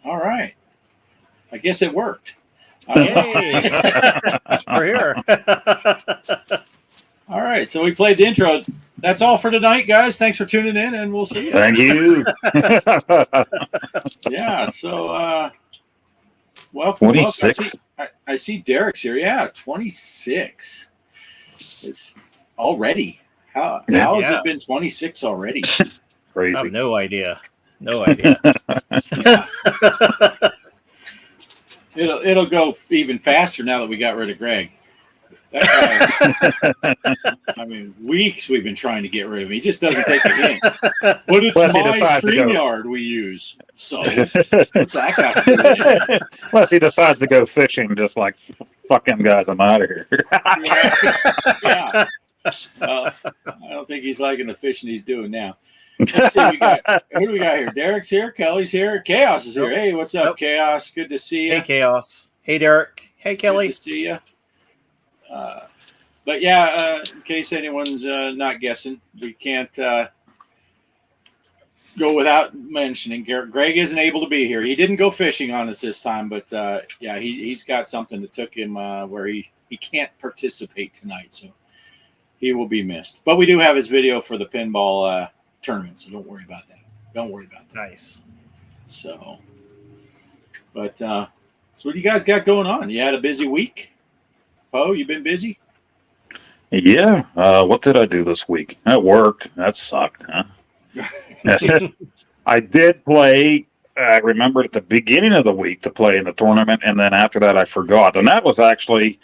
All right. I guess it worked. Yay! We're here. All right. So we played the intro. That's all for tonight, guys. Thanks for tuning in, and we'll see you. Thank you. Yeah. So, welcome. 26. I see Derek's here. Yeah, 26. It's already. How has it been 26 already? Crazy. I have no idea. No idea. Yeah. It'll go even faster now that we got rid of Greg. That guy, I mean, weeks we've been trying to get rid of him. He just doesn't take it in. But it's Plus he my decides to go. StreamYard we use. So what's that got to do with it? Unless he decides to go fishing, just like fuck them guys, I'm out of here. Yeah. I don't think he's liking the fishing he's doing now. Let's see. Who do we got here? Derek's here. Kelly's here. Chaos is here. Hey, what's up, Chaos? Good to see you. Hey, Chaos. Hey, Derek. Hey, Kelly. Good to see you. But yeah, in case anyone's not guessing, we can't go without mentioning Greg isn't able to be here. He didn't go fishing on us this time, but yeah, he's got something that took him where he can't participate tonight, so he will be missed. But we do have his video for the pinball tournament, so don't worry about that. Don't worry about that. Nice. So, but so what do you guys got going on? You had a busy week? Poe, you been busy? Yeah. What did I do this week? That worked. That sucked, huh? I did play. I remembered at the beginning of the week to play in the tournament, and then after that I forgot. And that was actually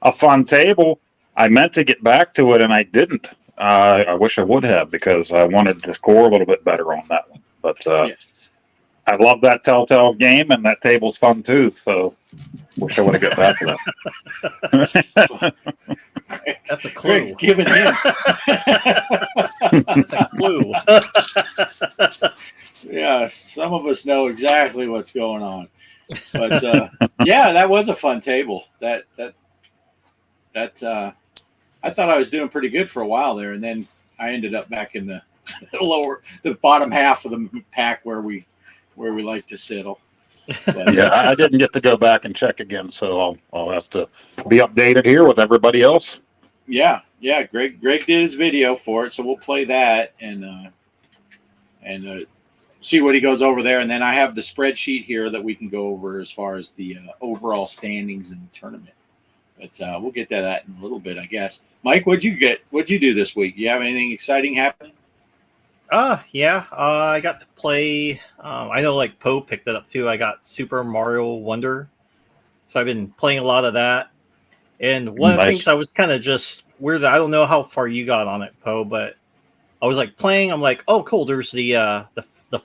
a fun table. I meant to get back to it, and I didn't. I wish I would have, because I wanted to score a little bit better on that one. But I love that Telltale game, and that table's fun too. So wish I would have got back to that. That's a clue. Greg's giving hints. That's a clue. Yeah, some of us know exactly what's going on. But yeah, that was a fun table. That I thought I was doing pretty good for a while there, and then I ended up back in the bottom half of the pack where we like to settle. But, yeah, I didn't get to go back and check again, so I'll have to be updated here with everybody else. Yeah. Greg did his video for it, so we'll play that and see what he goes over there, and then I have the spreadsheet here that we can go over as far as the overall standings in the tournament. But we'll get to that in a little bit, I guess. Mike, what'd you do this week? You have anything exciting happening? Yeah. I got to play. I know, like, Poe picked it up too. I got Super Mario Wonder, so I've been playing a lot of that. And one of the things I was kind of just weird. I don't know how far you got on it, Poe, but I was like playing. I'm like, oh, cool. There's the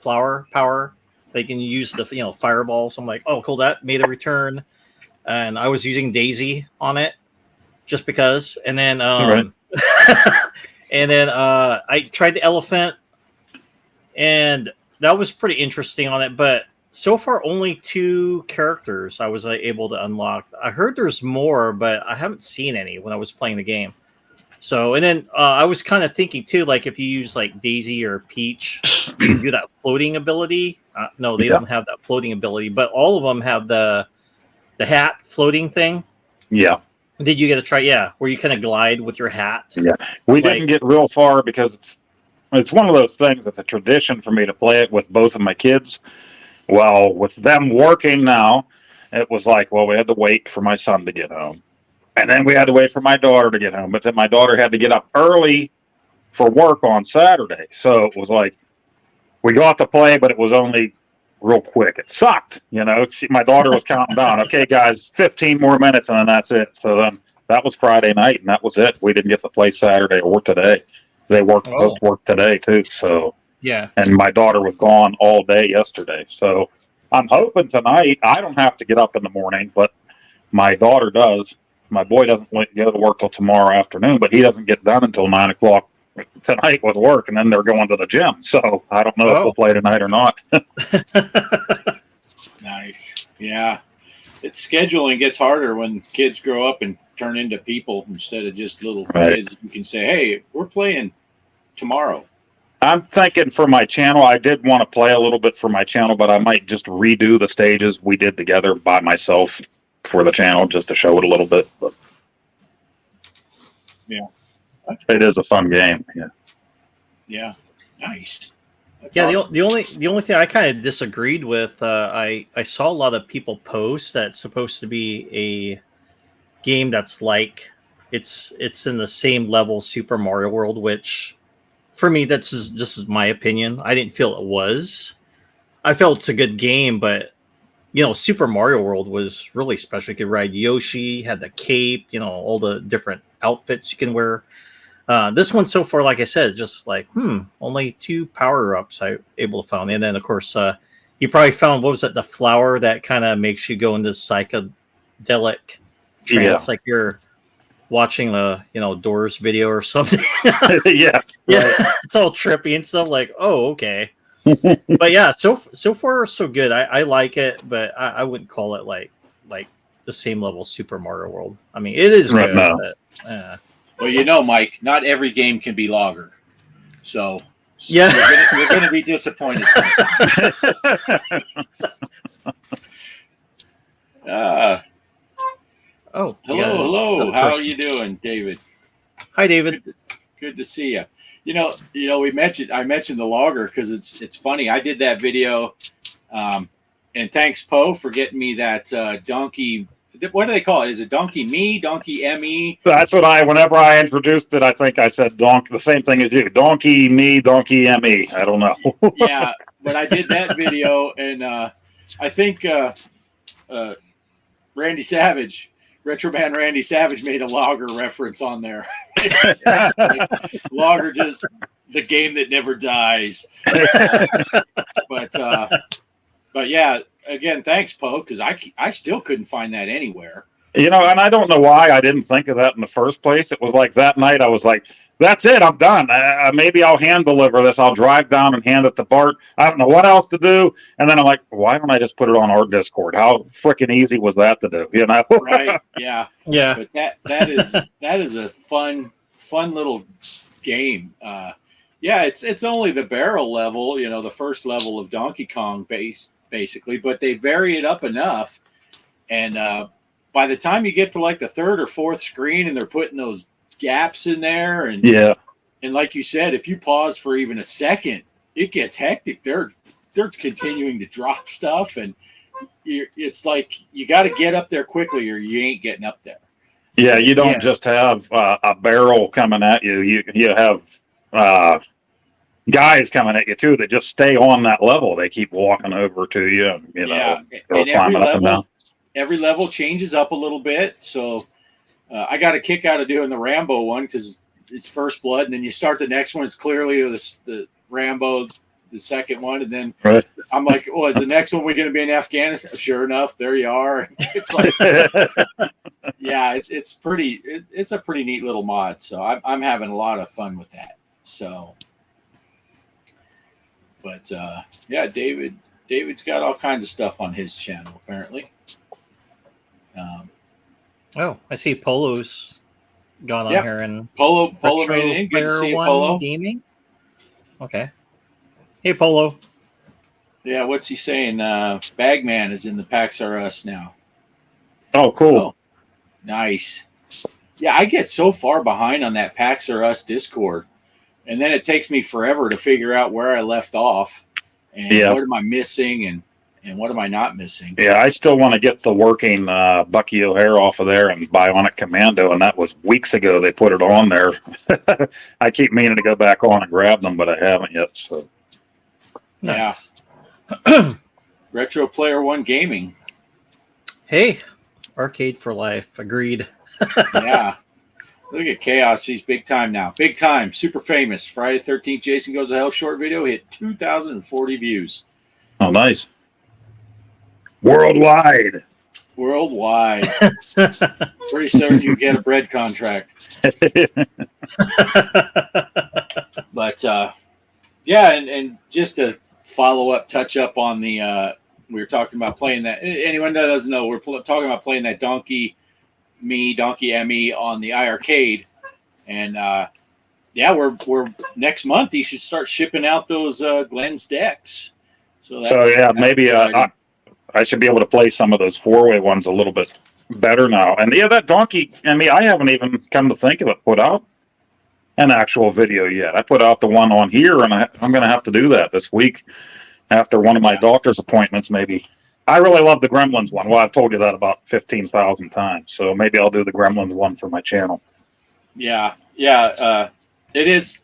flower power. They can use the fireballs. So I'm like, oh, cool. That made a return. And I was using Daisy on it just because. And then and then I tried the elephant, and that was pretty interesting on it. But so far, only 2 characters I was able to unlock. I heard there's more, but I haven't seen any when I was playing the game. So, and then I was kind of thinking too, like if you use like Daisy or Peach, you can do that floating ability. No, they don't have that floating ability, but all of them have the hat floating thing. Yeah. Did you get to try? Yeah, where you kind of glide with your hat. Yeah, we didn't get real far because it's one of those things that's a tradition for me to play it with both of my kids. Well, with them working now, it was like, well, we had to wait for my son to get home. And then we had to wait for my daughter to get home. But then my daughter had to get up early for work on Saturday. So it was like, we got to play, but it was only real quick. It sucked. My daughter was counting down. Okay, guys, 15 more minutes, and then that's it. So then that was Friday night, and that was it. We didn't get to play Saturday or today. They both worked today, too. So yeah. And my daughter was gone all day yesterday. So I'm hoping tonight I don't have to get up in the morning, but my daughter does. My boy doesn't go to work till tomorrow afternoon, but he doesn't get done until 9 o'clock tonight with work, and then they're going to the gym. So I don't know if we'll play tonight or not. Nice. Yeah. Scheduling gets harder when kids grow up and turn into people instead of just little kids. You can say, hey, we're playing tomorrow. I'm thinking for my channel, I did want to play a little bit for my channel, but I might just redo the stages we did together by myself for the channel just to show it a little bit. But it is a fun game. Yeah. Yeah. Nice. That's Yeah, awesome. the only thing I kind of disagreed with, I saw a lot of people post that it's supposed to be a game that's like it's in the same level Super Mario World, which for me that's just my opinion. I didn't feel it was. I felt it's a good game, but Super Mario World was really special. You could ride Yoshi, had the cape, all the different outfits you can wear. This one so far, like I said, just like only 2 power ups I able to find, and then of course you probably found, what was it, the flower that kind of makes you go into psychedelic trance, like you're watching a Doors video or something. Yeah. Yeah, it's all trippy and stuff. Like, oh, okay. But yeah, so far so good. I like it, but I wouldn't call it like the same level Super Mario World. I mean, it is good, No. but Well, Mike, not every game can be Logger. So yeah, you're going to be disappointed. oh, Hello. How are you doing, David? Hi, David. Good to see you. I mentioned the Logger because it's funny. I did that video, and thanks Poe for getting me that donkey. What do they call it? Is it Donkey Me, Donkey Me? That's what whenever I introduced it, I think I said the same thing as you. Donkey Me, Donkey Me. I don't know. Yeah, but I did that video, and I think Randy Savage, Retro Man Randy Savage, made a Logger reference on there. Logger, just the game that never dies. But yeah, again, thanks, Poe, because I still couldn't find that anywhere. And I don't know why I didn't think of that in the first place. It was like that night I was like, that's it, I'm done. Maybe I'll hand deliver this. I'll drive down and hand it to Bart. I don't know what else to do. And then I'm like, why don't I just put it on our Discord? How freaking easy was that to do? Right? Yeah. Yeah. But that is a fun little game. Yeah, it's only the barrel level, the first level of Donkey Kong basically, but they vary it up enough, and by the time you get to like the third or fourth screen and they're putting those gaps in there, and and like you said, if you pause for even a second, it gets hectic. They're continuing to drop stuff, and it's like you got to get up there quickly or you ain't getting up there. Yeah, you don't just have a barrel coming at you. You have guys coming at you too that just stay on that level. They keep walking over to you, or climbing up and down. Every level changes up a little bit. So I got a kick out of doing the Rambo one because it's First Blood, and then you start the next one. It's clearly the Rambo, the second one, and then I'm like, "Oh, is the next one we going to be in Afghanistan?" Sure enough, there you are. It's like, yeah, it's pretty. It's a pretty neat little mod. So I'm having a lot of fun with that. So, but yeah, David's got all kinds of stuff on his channel apparently. I see Polo's gone on here, and Polo made it in. Good to see you, Polo. Gaming. Okay. Hey, Polo. Yeah, what's he saying? Bagman is in the PAX R Us now. Oh, cool. Oh, nice. Yeah, I get so far behind on that PAX R Us Discord, and then it takes me forever to figure out where I left off and what am I missing and what am I not missing. Yeah, I still want to get the working Bucky O'Hare off of there and Bionic Commando, and that was weeks ago they put it on there. I keep meaning to go back on and grab them, but I haven't yet. So, nice. Yeah. Retro Player One Gaming. Hey, Arcade for Life. Agreed. Yeah. Look at Chaos. He's big time now. Big time. Super famous. Friday the 13th, Jason Goes to Hell short video hit 2,040 views. Oh, nice. Worldwide. Pretty soon you get a bread contract. But yeah, and just to follow up, touch up on the we were talking about playing that. Anyone that doesn't know, we're talking about playing that Donkey Me on the iArcade, and yeah, we're next month. He should start shipping out those Glenn's decks. So maybe I should be able to play some of those 4-way ones a little bit better now. And yeah, that Donkey, I haven't even come to think of it, put out an actual video yet. I put out the one on here, and I'm going to have to do that this week after one of my doctor's appointments, maybe. I really love the Gremlins one. Well, I've told you that about 15,000 times. So maybe I'll do the Gremlins one for my channel. Yeah. It is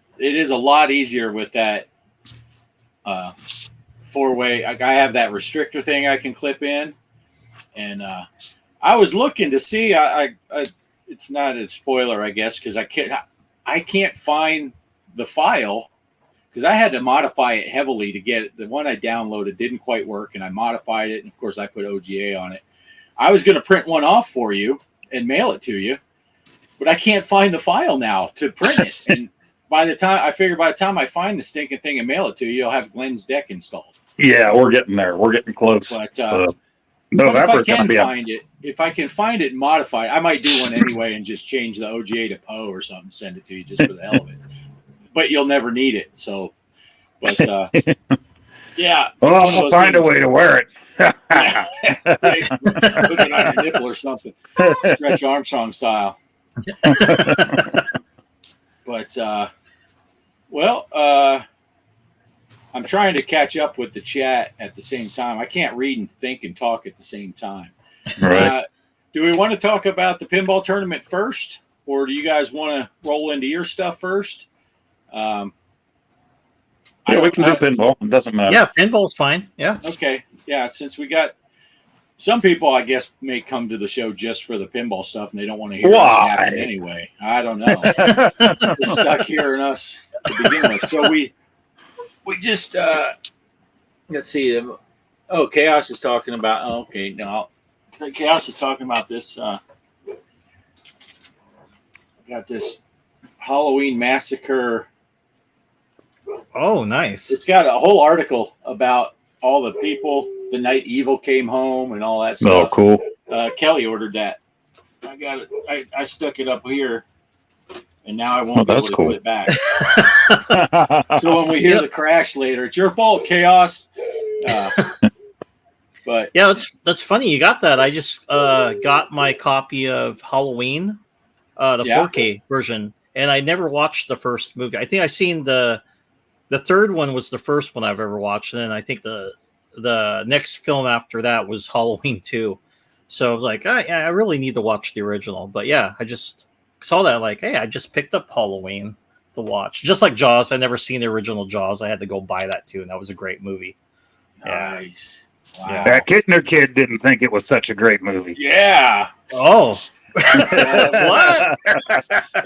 a lot easier with that 4-way. I have that restrictor thing I can clip in, and I was looking to see. I it's not a spoiler, I guess, because I can't find the file because I had to modify it heavily to get it. The one I downloaded didn't quite work, and I modified it, and of course I put OGA on it. I was going to print one off for you and mail it to you, but I can't find the file now to print it. And by the time I find the stinking thing and mail it to you, you'll have Glenn's deck installed. Yeah, we're getting there. We're getting close. But November's going to be if I can find it and modify it, I might do one anyway and just change the OGA to Poe or something, send it to you just for the hell of it. But you'll never need it. So, but yeah. Well, I'll find a way to wear it. Put it on your nipple or something. Stretch Armstrong style. But, I'm trying to catch up with the chat at the same time. I can't read and think and talk at the same time. Right. Do we want to talk about the pinball tournament first, or do you guys want to roll into your stuff first? Yeah, we can do pinball. It doesn't matter. Yeah, pinball's fine. Yeah. Okay. Yeah, since we got some people, I guess, may come to the show just for the pinball stuff, and they don't want to hear it anyway. I don't know. They're stuck hearing us to begin with. So we just let's see. Oh, Chaos is talking about. Oh, okay, no. So Chaos is talking about this. Got this Halloween Massacre. Oh, nice. It's got a whole article about all the people the night Evil came home and all that stuff. Oh, cool. Kelly ordered that. I got it. I stuck it up here, and now I won't be able to put it back. So when we hear the crash later, it's your fault, Chaos. But yeah, that's funny. You got that. I just got my copy of Halloween, the 4K version, and I never watched the first movie. I think I seen the third one was the first one I've ever watched, and then I think the next film after that was Halloween 2. So I was like, I really need to watch the original. But yeah, I just saw that like, hey, I just picked up Halloween to watch. Just like Jaws, I never seen the original Jaws. I had to go buy that too, and that was a great movie. Nice. Wow. Yeah. That Kittner kid didn't think it was such a great movie. Yeah. Oh. What?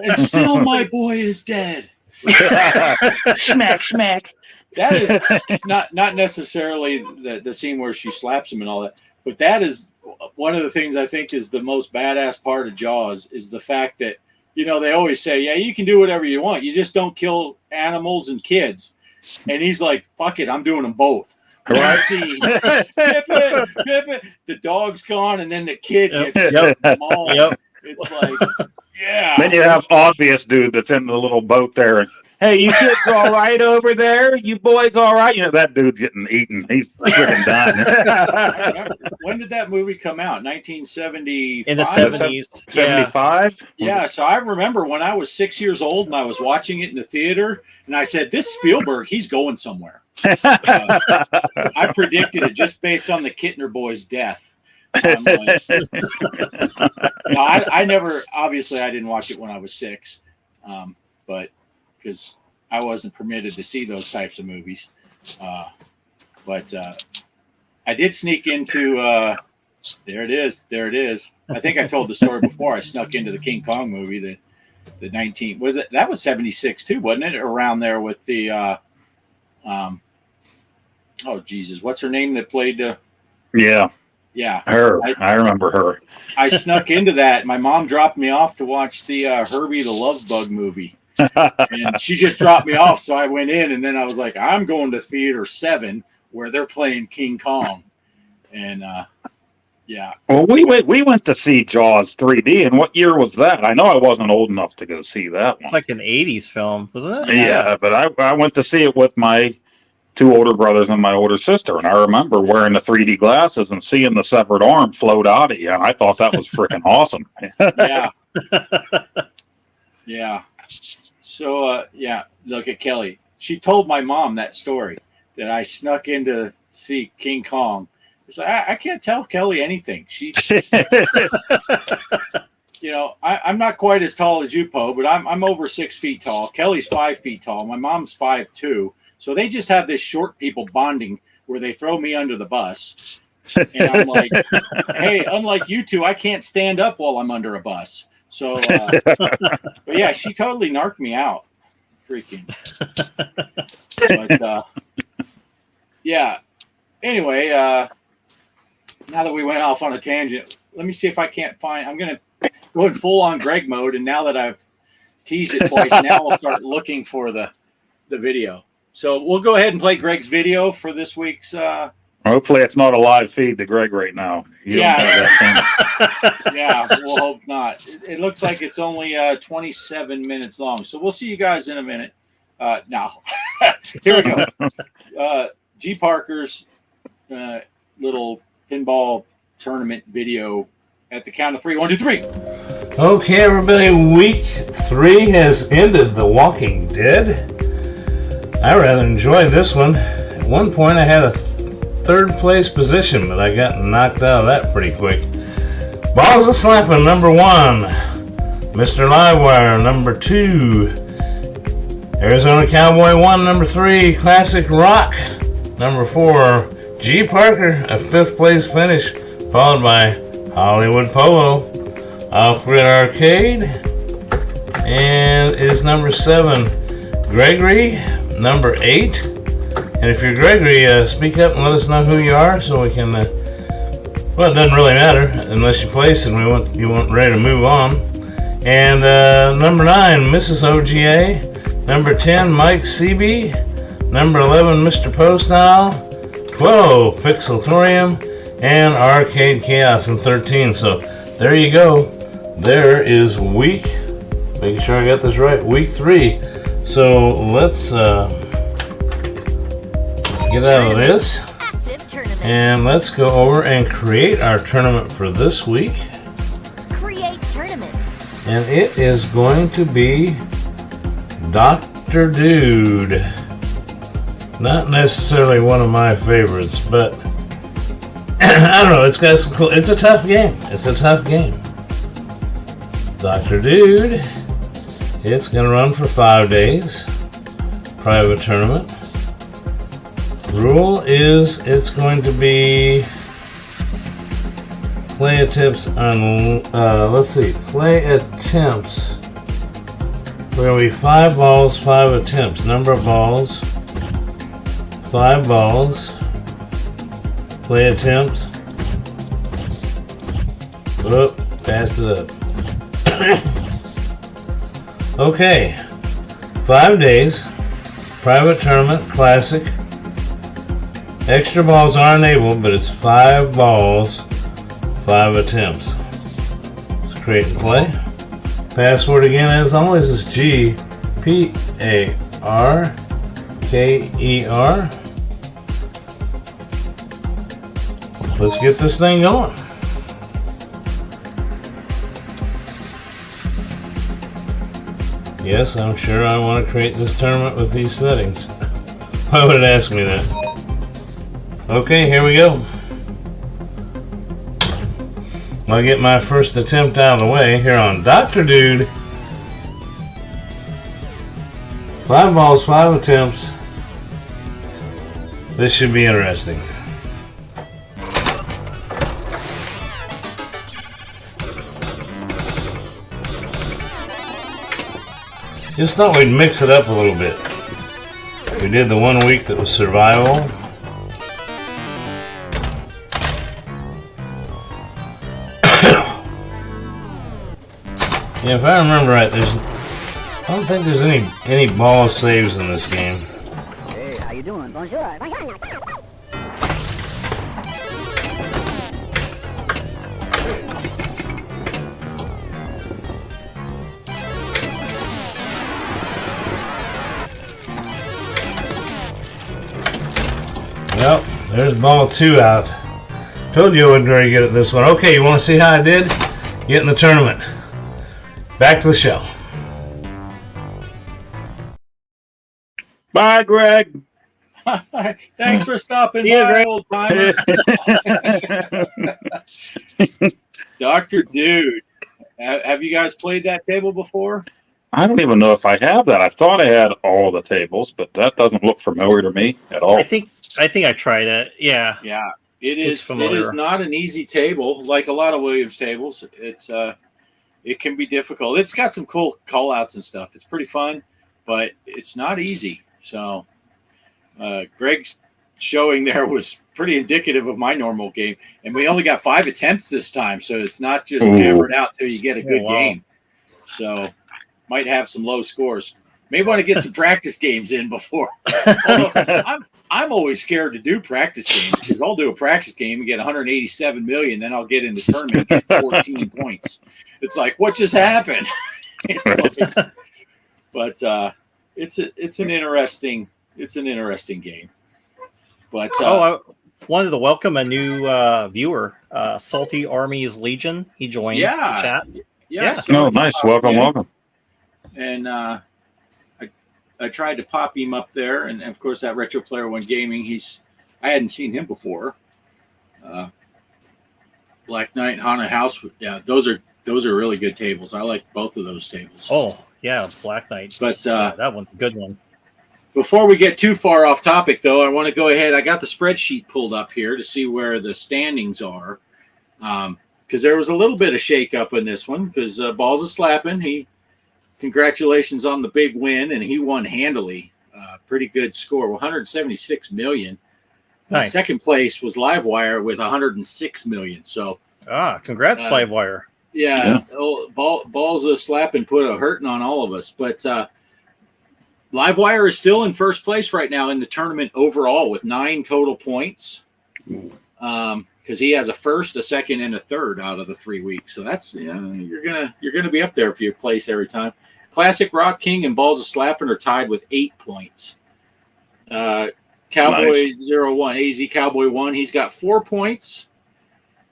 And still my boy is dead. Schmack, schmack. That is not necessarily the scene where she slaps him and all that, but that is one of the things I think is the most badass part of Jaws is the fact that, they always say, yeah, you can do whatever you want. You just don't kill animals and kids. And he's like, fuck it, I'm doing them both. Right? Pip it. The dog's gone, and then the kid gets mauled. Yep. It's like, yeah. Then you have obvious dude that's in the little boat there. And, hey, you kids all right over there? You boys all right? That dude's getting eaten. He's freaking done. When did that movie come out? 1970. In the 70s. 75? Yeah, so I remember when I was 6 years old and I was watching it in the theater, and I said, this Spielberg, he's going somewhere. I predicted it just based on the Kittner boy's death. I never, obviously, I didn't watch it when I was 6, but because I wasn't permitted to see those types of movies. But I did sneak into, there it is. I think I told the story before. I snuck into the King Kong movie, the 19, that was 76 too, wasn't it? Around there with the, oh Jesus, what's her name that played the? Yeah, her. I remember her. I snuck into that. My mom dropped me off to watch the Herbie the Love Bug movie, and she just dropped me off. So I went in, and then I was like, I'm going to Theater 7 where they're playing King Kong, and Yeah. Well, we went to see Jaws 3D, and what year was that? I know I wasn't old enough to go see that It's one. like an '80s film, wasn't it? Yeah, but I went to see it with my two older brothers and my older sister, and I remember wearing the 3D glasses and seeing the severed arm float out of you, and I thought that was freaking awesome. Yeah. Yeah. So, yeah, look at Kelly. She told my mom that story that I snuck in to see King Kong. It's like, I can't tell Kelly anything. She, you know, I'm not quite as tall as you, Poe, but I'm over 6 feet tall. Kelly's 5 feet tall. My mom's 5'2". So they just have this short people bonding where they throw me under the bus. And I'm like, hey, unlike you two, I can't stand up while I'm under a bus. So, but yeah, she totally narked me out. Freaking. But, yeah. Anyway, now that we went off on a tangent, let me see if I can't find. I'm going to go in full on Greg mode. And now that I've teased it twice, now I'll start looking for the video. So we'll go ahead and play Greg's video for this week's. Hopefully, it's not a live feed to Greg right now. You Yeah. don't have that Yeah, we'll hope not. It looks like it's only 27 minutes long. So we'll see you guys in a minute. Now, here we go. G Parker's little pinball tournament video at the count of 3. 1, 2, 3. Okay, everybody, week 3 has ended. The Walking Dead. I rather enjoyed this one. At one point, I had a third place position, but I got knocked out of that pretty quick. Balls of Slapping, number 1. Mr. Livewire, number 2. Arizona Cowboy 1, number 3. Classic Rock, number 4. G Parker, a 5th place finish, followed by Hollywood Polo. Off-Grid Arcade, and is number 7. Gregory, number 8. And if you're Gregory, speak up and let us know who you are so we can, well, it doesn't really matter unless you place and you want ready to move on. And number 9, Mrs. OGA. Number 10, Mike CB. Number 11, Mr. Postile. 12, Pixelatorium. And Arcade Chaos in 13. So there you go. There is making sure I got this right, week 3. So let's get out of this and let's go over and create our tournament for this week. Create tournament. And it is going to be Dr. Dude. Not necessarily one of my favorites, but I don't know, it's got some cool, it's a tough game. It's a tough game. Dr. Dude. It's going to run for 5 days. Private tournament. Rule is it's going to be play attempts on, play attempts. We're going to be 5 balls, 5 attempts. Number of balls, 5 balls. Play attempt. Whoop, passed it up. Okay, 5 days, private tournament, classic. Extra balls are enabled, but it's 5 balls, 5 attempts. Let's create and play. Password again, as always, is GPARKER. Let's get this thing going. Yes, I'm sure I want to create this tournament with these settings. Why would it ask me that? Okay, here we go. I'll get my first attempt out of the way here on Dr. Dude. 5 balls, 5 attempts. This should be interesting. Just thought we'd mix it up a little bit. We did the 1 week that was survival. Yeah, if I remember right, I don't think there's any ball saves in this game. Hey, how you doing? Bonjour. Yep, there's ball 2 out. Told you I wasn't very good at this one. Okay, you want to see how I did? Get in the tournament. Back to the show. Bye, Greg. Thanks for stopping See ya, by, Greg. old timer. Dr. Dude, have you guys played that table before? I don't even know if I have that. I thought I had all the tables, but that doesn't look familiar to me at all. I think I tried it. Yeah. Yeah, it It's is. It familiar. is not an easy table, like a lot of Williams tables. It can be difficult. It's got some cool call outs and stuff. It's pretty fun, but it's not easy. So Greg's showing there was pretty indicative of my normal game, and we only got 5 attempts this time, so it's not just Ooh. hammered out till you get a good wow. game. So might have some low scores. May want to get some practice games in before. Although I'm always scared to do practice games because I'll do a practice game and get 187 million, then I'll get in the tournament and get 14 points. It's like, what just happened? But it's an interesting game. But I wanted to welcome a new viewer, Salty Armies Legion. He joined the chat. yeah. Oh, nice. Welcome, welcome. And I tried to pop him up there, and of course that Retro Player One Gaming. I hadn't seen him before. Black Knight, Haunted House. Yeah, those are really good tables. I like both of those tables. Oh yeah, Black Knight. But that one's a good one. Before we get too far off topic, though, I want to go ahead. I got the spreadsheet pulled up here to see where the standings are, because there was a little bit of shakeup in this one. Because Balls of Slapping, congratulations on the big win, and he won handily. Pretty good score, 176 million. Nice. Second place was Livewire with 106 million. So, congrats, Livewire. yeah. Balls of Slapping put a hurting on all of us, but. Livewire is still in first place right now in the tournament overall with 9 total points. Because he has a first, a second, and a third out of the 3 weeks. So that's you're gonna be up there if you place every time. Classic Rock King and Balls of Slapping are tied with 8 points. Cowboy Nice. 01, AZ Cowboy 1, he's got 4 points.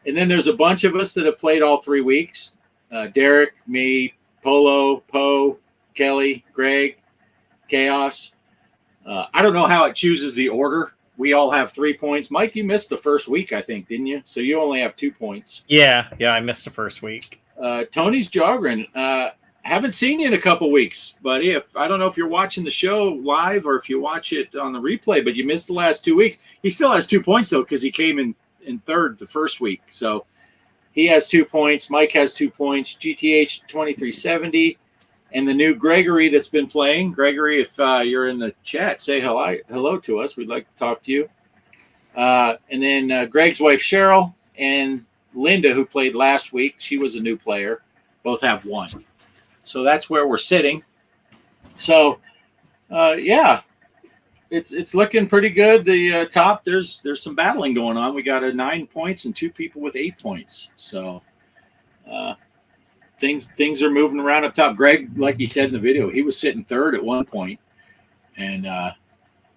And then there's a bunch of us that have played all 3 weeks. Derek, me, Polo, Poe, Kelly, Greg, Chaos. I don't know how it chooses the order. We all have 3 points. Mike, you missed the first week, I think, didn't you? So you only have 2 points. Yeah, I missed the first week. Tony's Jogren. Haven't seen you in a couple weeks, but I don't know if you're watching the show live or if you watch it on the replay, but you missed the last 2 weeks. He still has 2 points, though, because he came in third the first week. So he has 2 points. Mike has 2 points. GTH 2370. And the new Gregory that's been playing. Gregory, if you're in the chat, say hello to us. We'd like to talk to you. And then Greg's wife, Cheryl, and Linda, who played last week. She was a new player. Both have 1. So that's where we're sitting. So, it's looking pretty good. The top, there's some battling going on. We got 9 points and 2 people with 8 points. So, things are moving around up top. Greg, like he said in the video, he was sitting third at one point, and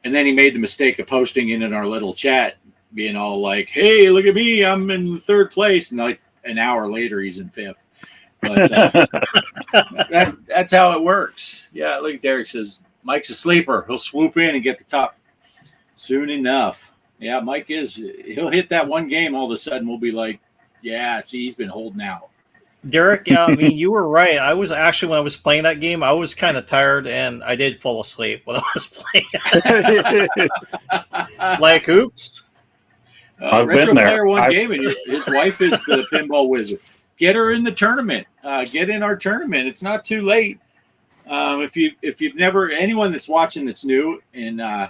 then he made the mistake of posting in our little chat, being all like, "Hey, look at me, I'm in third place," and like an hour later, he's in 5th. But that's how it works. Yeah, look at Derek says Mike's a sleeper. He'll swoop in and get the top soon enough. Yeah, Mike he'll hit that one game. All of a sudden, we'll be like, "Yeah, see, he's been holding out." Derek, yeah, I mean, you were right. I was actually, when I was playing that game, I was kind of tired, and I did fall asleep when I was playing. Like, oops. I've Retro been there. Player One Gaming. His wife is the pinball wizard. Get her in the tournament. Get in our tournament. It's not too late. If you've never, anyone that's watching that's new and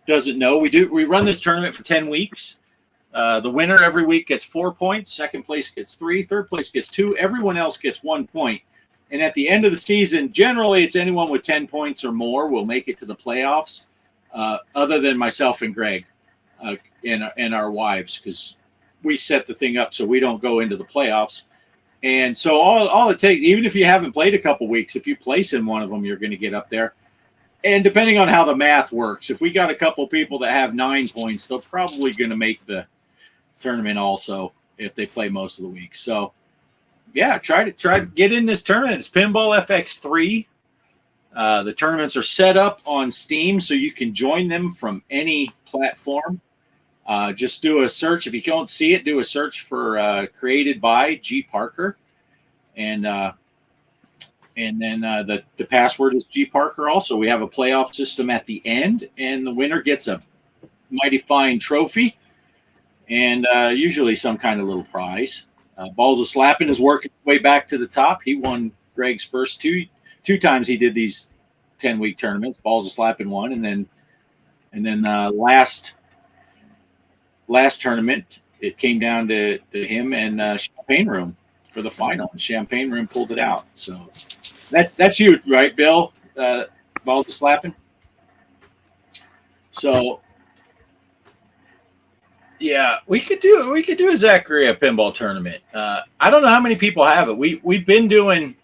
doesn't know, we run this tournament for 10 weeks. The winner every week gets 4 points. Second place gets 3. Third place gets 2. Everyone else gets 1 point. And at the end of the season, generally it's anyone with 10 points or more will make it to the playoffs, other than myself and Greg and our wives, because we set the thing up so we don't go into the playoffs. And so all it takes, even if you haven't played a couple weeks, if you place in one of them, you're going to get up there. And depending on how the math works, if we got a couple people that have 9 points, they're probably going to make the tournament also if they play most of the week. So, yeah, try to get in this tournament. It's Pinball FX3. The tournaments are set up on Steam, so you can join them from any platform. Just do a search. If you don't see it, do a search for created by G Parker. And then the password is G Parker also. We have a playoff system at the end, and the winner gets a mighty fine trophy and usually some kind of little prize. Balls of Slapping is working his way back to the top. He won Greg's first two times he did these 10-week tournaments. Balls of Slapping won, and then last tournament it came down to him and Champagne Room for the final. And Champagne Room pulled it out. So that's you, right, Bill? Balls of Slapping. So yeah, we could do a Zaccaria pinball tournament. I don't know how many people have it. We've been doing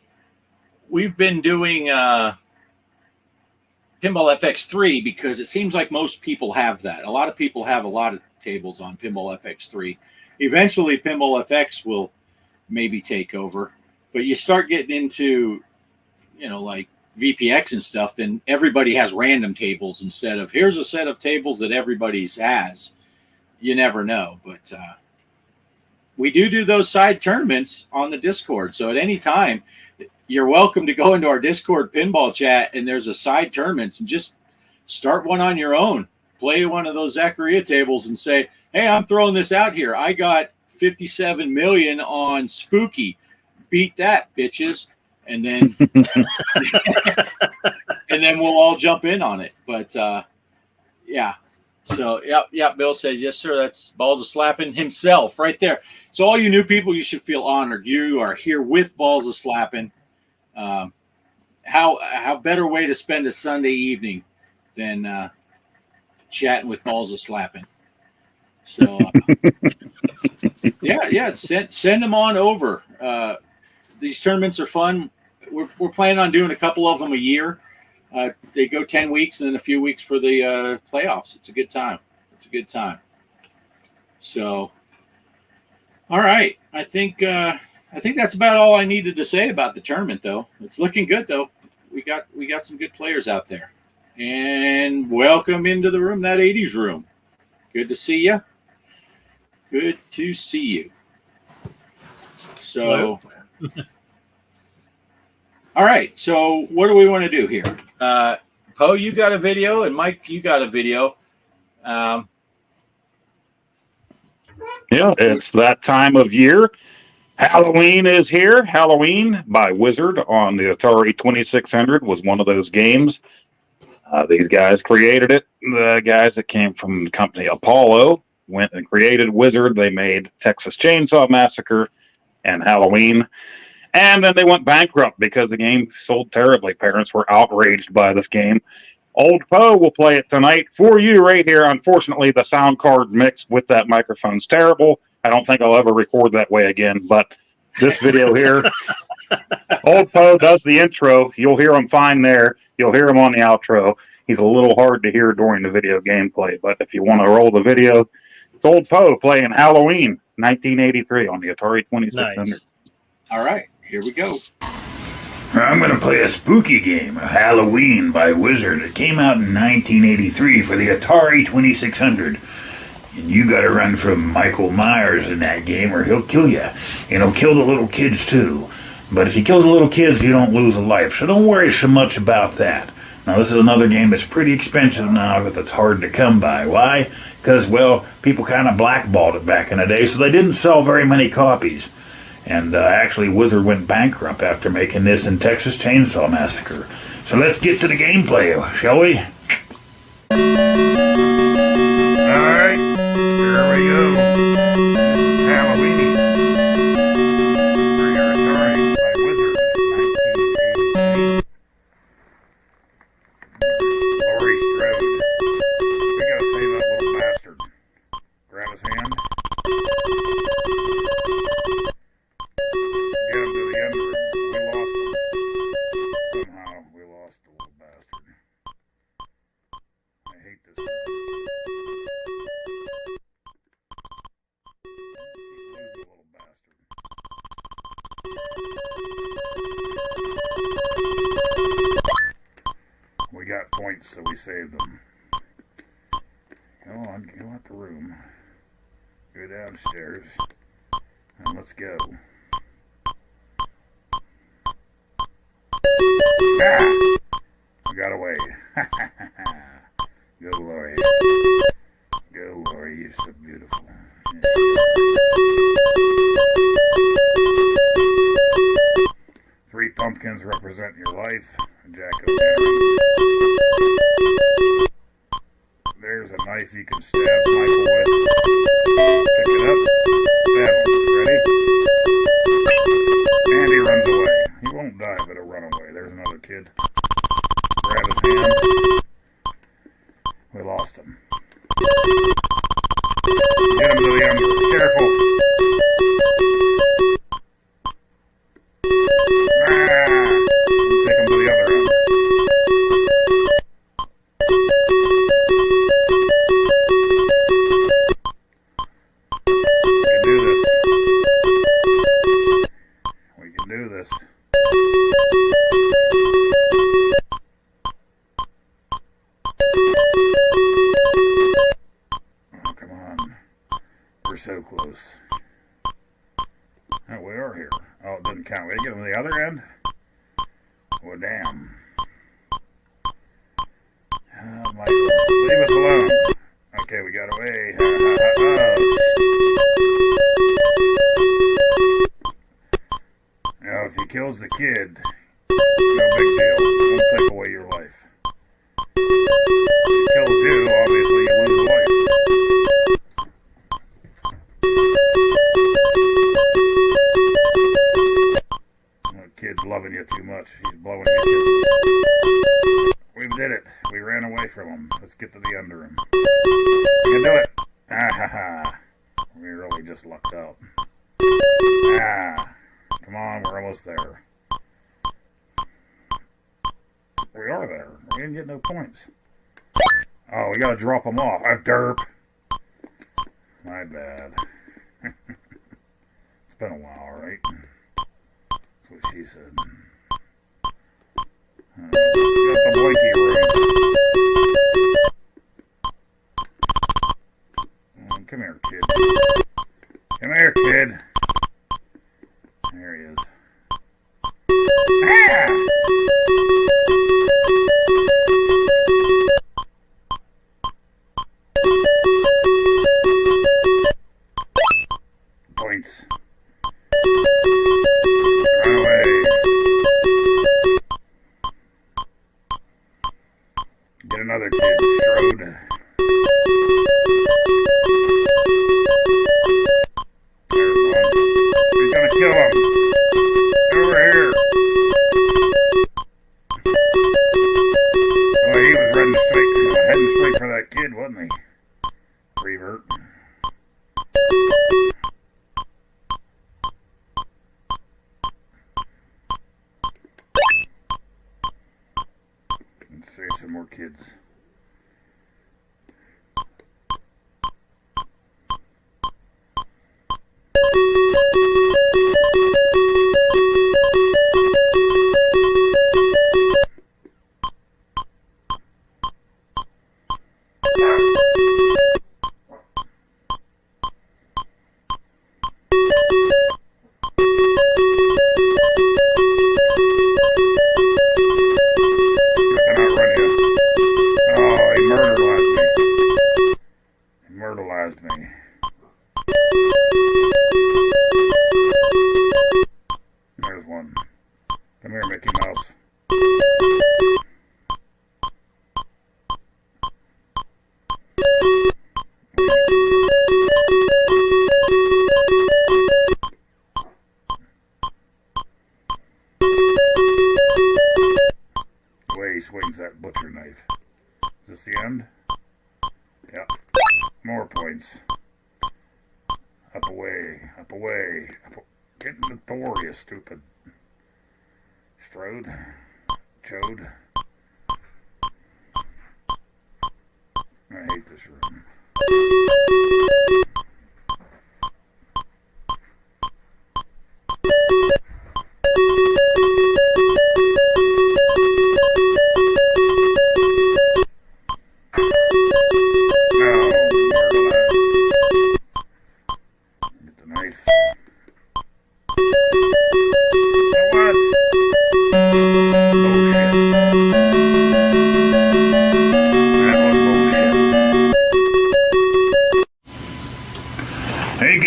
Pinball FX3 because it seems like most people have that. A lot of people have a lot of tables on Pinball FX3. Eventually, Pinball FX will maybe take over, but you start getting into, like VPX and stuff, then everybody has random tables instead of here's a set of tables that everybody's has. You never know, but we do those side tournaments on the Discord. So at any time, you're welcome to go into our Discord pinball chat, and there's a side tournaments, and just start one on your own. Play one of those Zaccaria tables and say, hey, I'm throwing this out here. I got 57 million on Spooky. Beat that, bitches. And then and then we'll all jump in on it. But yeah. So yep. Bill says, yes, sir. That's Balls of Slapping himself right there. So all you new people, you should feel honored. You are here with Balls of Slapping. How better way to spend a Sunday evening than chatting with Balls of Slapping? So yeah. Send them on over. These tournaments are fun. We're planning on doing a couple of them a year. They go 10 weeks and then a few weeks for the playoffs. It's a good time. So, all right. I think that's about all I needed to say about the tournament, though. It's looking good, though. We got some good players out there. And welcome into the room, that 80s room. Good to see you. So, all right. So what do we want to do here? Poe, you got a video, and Mike, you got a video. Yeah, it's that time of year. Halloween is here. Halloween by Wizard on the Atari 2600 was one of those games. These guys created it. The guys that came from the company Apollo went and created Wizard. They made Texas Chainsaw Massacre and Halloween. And then they went bankrupt because the game sold terribly. Parents were outraged by this game. Old Poe will play it tonight for you right here. Unfortunately, the sound card mix with that microphone's terrible. I don't think I'll ever record that way again. But this video here, Old Poe does the intro. You'll hear him fine there. You'll hear him on the outro. He's a little hard to hear during the video gameplay. But if you want to roll the video, it's Old Poe playing Halloween 1983 on the Atari 2600. Nice. All right. Here we go. I'm going to play a spooky game, Halloween by Wizard. It came out in 1983 for the Atari 2600. And you got to run from Michael Myers in that game or he'll kill you. And he'll kill the little kids too. But if he kills the little kids, you don't lose a life. So don't worry so much about that. Now this is another game that's pretty expensive now, but it's hard to come by. Why? Because, well, people kind of blackballed it back in the day, so they didn't sell very many copies. And actually, Wizard went bankrupt after making this in Texas Chainsaw Massacre. So let's get to the gameplay, shall we? Alright, here we go. Halloween. For your Atari by Wizard, 1988. Laurie Strode. We gotta save that little bastard. Grab his hand. Get him to the end room. We lost him. Somehow we lost the little bastard. points, so we saved them. Go on, go out the room. Go downstairs. And let's go. Ah! We got away. Go, Lori. Go, Lori. You're so beautiful. Three pumpkins represent your life. Jack-o'-lantern. There's a knife you can stab Michael with. Pick it up. Stab him. Ready? And he runs away. He won't die, but he'll run away. There's another kid. Grab his hand. We lost him. Get him to the under. Careful. Take him to the other end. We can do this. Oh, come on. We're so close. Oh, we are here. Oh, it doesn't count. We get him to the other end? Well, damn. Oh, Michael, leave us alone. Okay, we got away. Now, if he kills the kid, no big deal. It won't take away your life. If he kills you, obviously you lose a life. The kid's loving you too much. He's blowing you. We did it. We ran away from him. Let's get to the under him. We can do it. Ah ha ha. We really just lucked out. Ah. Come on, we're almost there. We are there. We didn't get no points. Oh, we gotta drop them off. A derp. My bad. It's been a while, right? That's what she said. Got the blankie room. Come here, kid. Come here, kid. There he is. Ah! Points. Run away. Get another kid, Strode. He's gonna kill him. Over here. Oh, he was heading straight for that kid, wasn't he? Revert. Let's save some more kids. Me. There's one. Come here, Mickey Mouse. The way he swings that butcher knife. Is this the end? Yep. More points. Up away, up away. Get in the door, you stupid. Strode. Chode. I hate this room.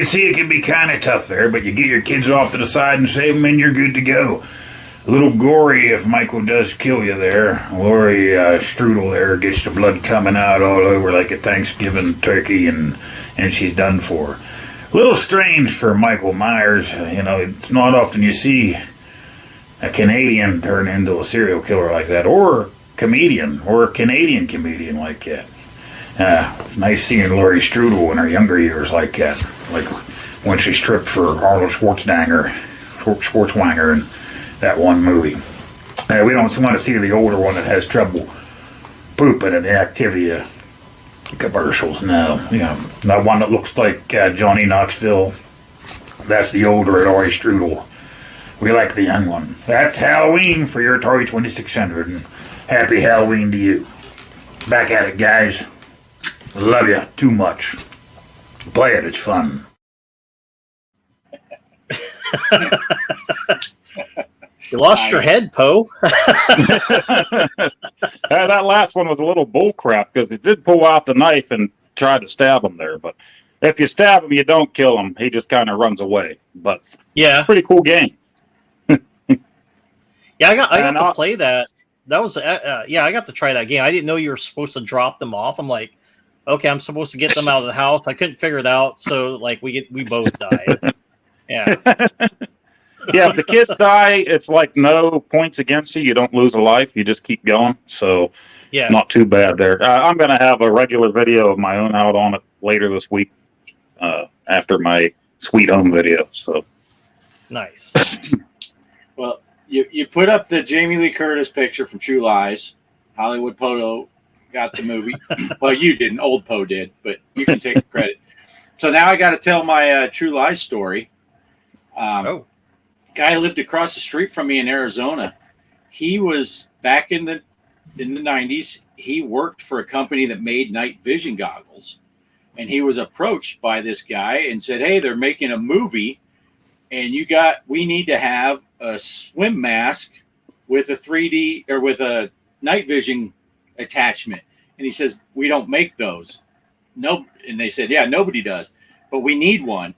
can see it can be kind of tough there, but you get your kids off to the side and save them, and you're good to go. A little gory if Michael does kill you there. Lori Strudel there gets the blood coming out all over like a Thanksgiving turkey, and she's done for. A little strange for Michael Myers. It's not often you see a Canadian turn into a serial killer like that, or a comedian, or a Canadian comedian like that. It's nice seeing Laurie Strudel in her younger years like that, like when she stripped for Arnold Schwarzenegger in that one movie. We don't want to see the older one that has trouble pooping in the Activia commercials now. That one that looks like Johnny Knoxville. That's the older Laurie Strudel. We like the young one. That's Halloween for your Atari 2600, and happy Halloween to you. Back at it, guys. Love you too much. Play it, it's fun. You lost your head, Poe. That last one was a little bull crap because he did pull out the knife and try to stab him there. But if you stab him, you don't kill him. He just kind of runs away. But Yeah. pretty cool game. Yeah, I got And to play that. That was I got to try that game. I didn't know you were supposed to drop them off. I'm like, okay, I'm supposed to get them out of the house. I couldn't figure it out, so like we both died. Yeah. Yeah, if the kids die, it's like no points against you. You don't lose a life. You just keep going. So Yeah. not too bad there. I'm going to have a regular video of my own out on it later this week after my Sweet Home video. So Nice. Well, you put up the Jamie Lee Curtis picture from True Lies. Hollywood Poe got the movie. Well, you didn't. Old Poe did, but you can take the credit. So now I got to tell my True Lies story. Guy lived across the street from me in Arizona. He was back in the 90s. He worked for a company that made night vision goggles, and he was approached by this guy and said, "Hey, they're making a movie, and we need to have a swim mask with a 3D or with a night vision attachment." And he says, "We don't make those." No, and they said, "Yeah, nobody does, but we need one."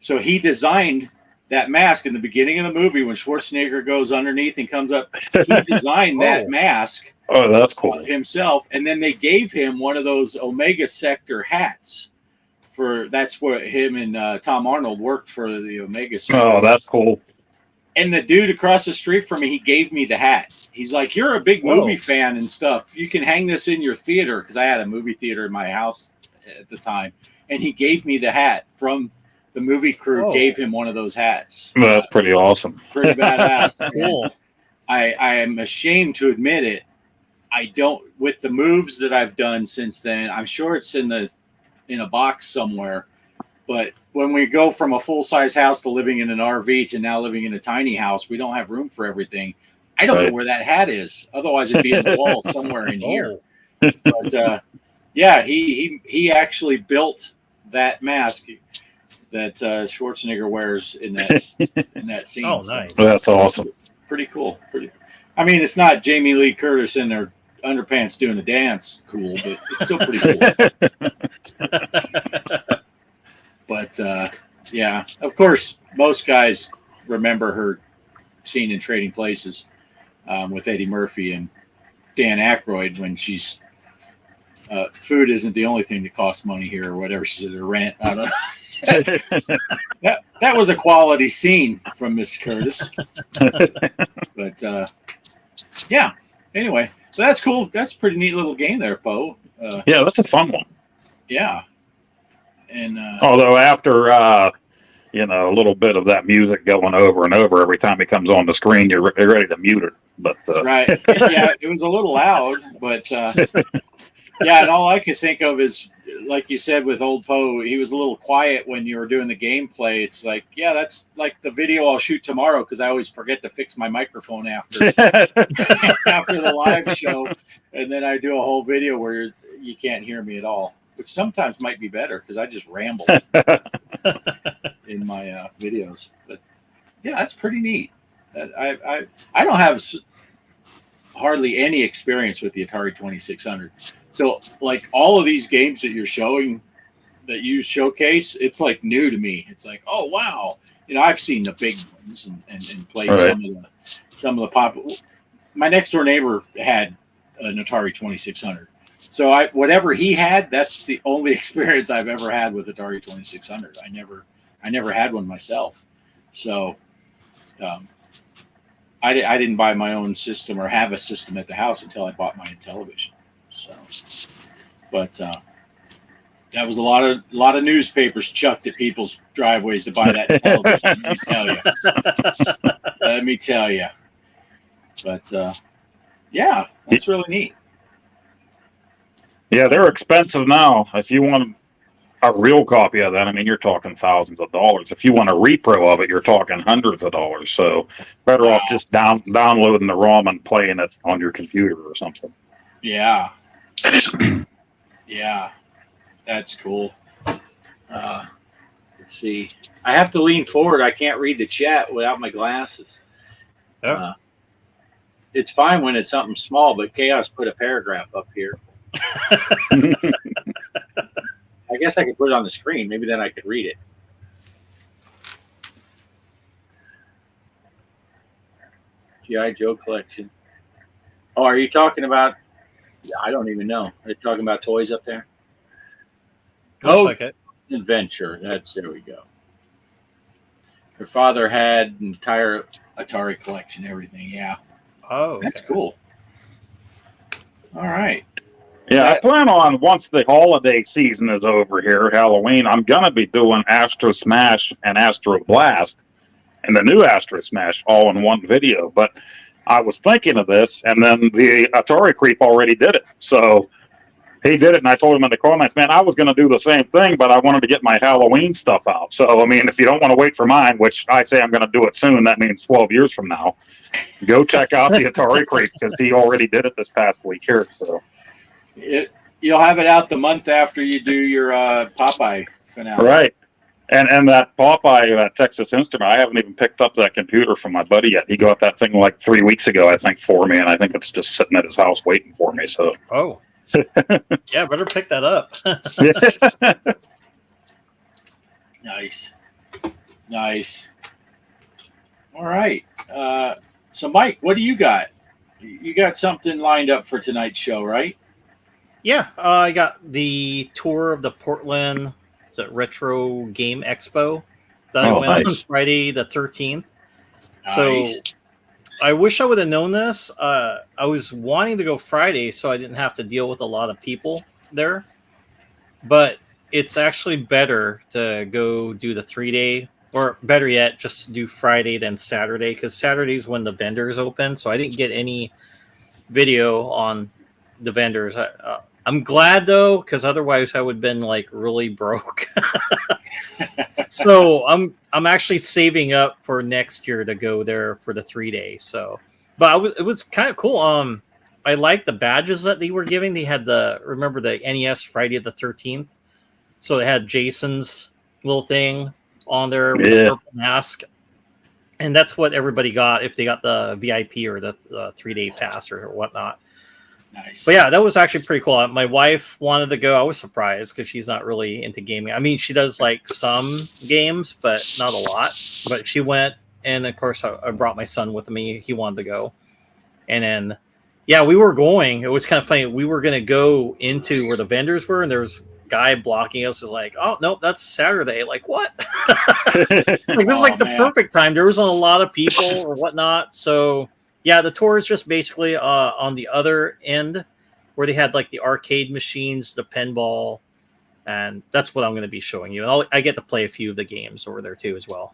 So he designed that mask in the beginning of the movie when Schwarzenegger goes underneath and comes up. He designed that mask. Oh, that's cool. Himself, and then they gave him one of those Omega Sector hats. That's what him and Tom Arnold worked for the Omega Sector. Oh, that's cool. And the dude across the street from me, he gave me the hat. He's like, "You're a big movie fan and stuff. You can hang this in your theater," because I had a movie theater in my house at the time. And he gave me the hat from the movie crew. Gave him one of those hats. That's pretty awesome. Pretty badass. Cool. I am ashamed to admit it. I don't, with the moves that I've done since then, I'm sure it's in a box somewhere. But when we go from a full-size house to living in an RV to now living in a tiny house, we don't have room for everything. I don't know where that hat is. Otherwise, it'd be in the wall somewhere in here. But yeah, he actually built that mask that Schwarzenegger wears in that scene. Oh, nice. That's awesome. Pretty cool. I mean, it's not Jamie Lee Curtis in her underpants doing a dance cool, but it's still pretty cool. But yeah, of course, most guys remember her scene in Trading Places with Eddie Murphy and Dan Aykroyd when she's food isn't the only thing that costs money here, or whatever she says, or rent. I don't know. that was a quality scene from Miss Curtis. But yeah, anyway, so that's cool. That's a pretty neat little game there, Poe. Yeah, that's a fun one. Yeah. And although after a little bit of that music going over and over every time it comes on the screen, you're ready to mute it. But right, yeah, it was a little loud, but yeah, and all I could think of is, like you said, with old Poe, he was a little quiet when you were doing the gameplay. It's like, yeah, that's like the video I'll shoot tomorrow because I always forget to fix my microphone after the live show, and then I do a whole video where you can't hear me at all, which sometimes might be better because I just ramble in my videos. But yeah, that's pretty neat. I don't have hardly any experience with the Atari 2600. So, like all of these games that you're showing that you showcase, it's like new to me. It's like, oh wow, I've seen the big ones and played Right. some of the pop. My next door neighbor had an Atari 2600, so whatever he had, that's the only experience I've ever had with Atari 2600. I never had one myself, so I didn't buy my own system or have a system at the house until I bought my television. So, but that was a lot of newspapers chucked at people's driveways to buy that television. Let me tell you. But yeah, that's really neat. Yeah, they're expensive now. If you want a real copy of that, I mean, you're talking thousands of dollars. If you want a repro of it, you're talking hundreds of dollars. So better off just downloading the ROM and playing it on your computer or something. Yeah. Yeah. That's cool. Let's see. I have to lean forward. I can't read the chat without my glasses. Oh. It's fine when it's something small, but Chaos put a paragraph up here. I guess I could put it on the screen. Maybe then I could read it. G.I. Joe collection. Oh, are you talking about? I don't even know. Are you talking about toys up there? Looks like it. Adventure. There we go. Her father had an entire Atari collection, everything. Yeah. Oh, okay. That's cool. All right. Yeah, I plan on, once the holiday season is over here, Halloween, I'm going to be doing Astro Smash and Astro Blast and the new Astro Smash all in one video. But I was thinking of this, and then the Atari Creep already did it. So he did it, and I told him in the comments, man, I was going to do the same thing, but I wanted to get my Halloween stuff out. So, I mean, if you don't want to wait for mine, which I say I'm going to do it soon, that means 12 years from now, go check out the Atari Creep, because he already did it this past week here. So You'll have it out the month after you do your Popeye finale. Right. And that Popeye, that Texas Instrument, I haven't even picked up that computer from my buddy yet. He got that thing like 3 weeks ago, I think, for me, and I think it's just sitting at his house waiting for me. So. Oh. Yeah, better pick that up. Nice. All right. So, Mike, what do you got? You got something lined up for tonight's show, right? Yeah, I got the tour of the Portland Retro Game Expo that I went on Friday the 13th. Nice. So I wish I would have known this. I was wanting to go Friday so I didn't have to deal with a lot of people there. But it's actually better to go do the 3-day, or better yet, just do Friday than Saturday, because Saturday's when the vendors open. So I didn't get any video on the vendors. I'm glad though, because otherwise I would have been like really broke. So I'm actually saving up for next year to go there for the 3-day. So, but it was kind of cool. I like the badges that they were giving. They had remember the NES Friday the 13th. So they had Jason's little thing on there with the purple mask. And that's what everybody got if they got the VIP or the 3-day pass or whatnot. Nice. But yeah, that was actually pretty cool. My wife wanted to go. I was surprised because she's not really into gaming. I mean, she does like some games, but not a lot. But she went, and of course, I brought my son with me. He wanted to go. And then, yeah, we were going. It was kind of funny. We were going to go into where the vendors were, and there was a guy blocking us. Is like, oh, nope, that's Saturday. Like, what? Like, this is like the perfect time. There wasn't a lot of people or whatnot. So, yeah, the tour is just basically on the other end where they had like the arcade machines, the pinball, and that's what I'm going to be showing you. And I get to play a few of the games over there too as well.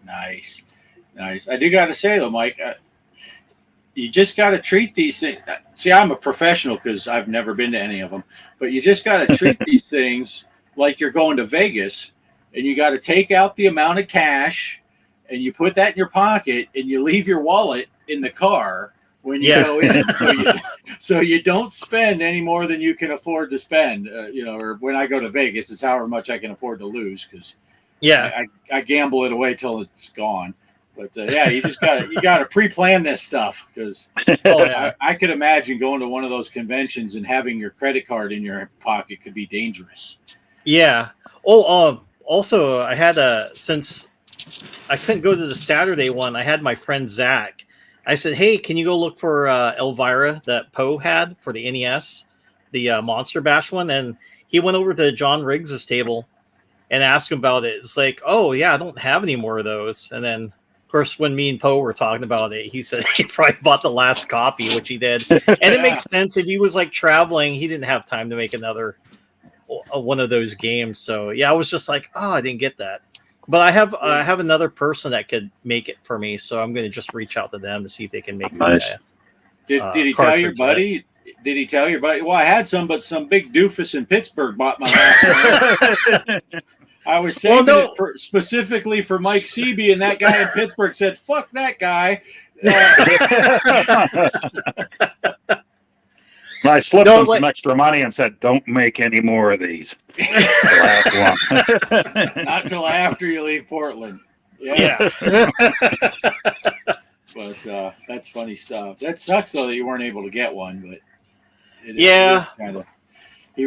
Nice. I do got to say though, Mike, you just got to treat these things. See, I'm a professional because I've never been to any of them, but you just got to treat these things like you're going to Vegas, and you got to take out the amount of cash and you put that in your pocket and you leave your wallet in the car when you go in, so you don't spend any more than you can afford to spend. Or when I go to Vegas, it's however much I can afford to lose, because I gamble it away till it's gone. But you just gotta pre-plan this stuff, because I could imagine going to one of those conventions and having your credit card in your pocket could be dangerous. Yeah. Also, I had since I couldn't go to the Saturday one, I had my friend Zach. I said, "Hey, can you go look for Elvira that Poe had for the NES, the Monster Bash one?" And he went over to John Riggs's table and asked him about it. It's like, "Oh yeah, I don't have any more of those." And then, of course, when me and Poe were talking about it, he said he probably bought the last copy, which he did. And it makes sense. If he was like traveling, he didn't have time to make another one of those games. So yeah, I was just like, "Oh, I didn't get that." But I have another person that could make it for me, so I'm going to just reach out to them to see if they can make Nice. me. Did he tell your buddy? Did he tell your buddy? Well, I had some, but some big doofus in Pittsburgh bought my last one. I was saving it specifically for Mike Seeby, and that guy in Pittsburgh said, "Fuck that guy." I slipped him some extra money and said, "Don't make any more of these." The last one. Not until after you leave Portland. Yeah. But that's funny stuff. That sucks though that you weren't able to get one. But he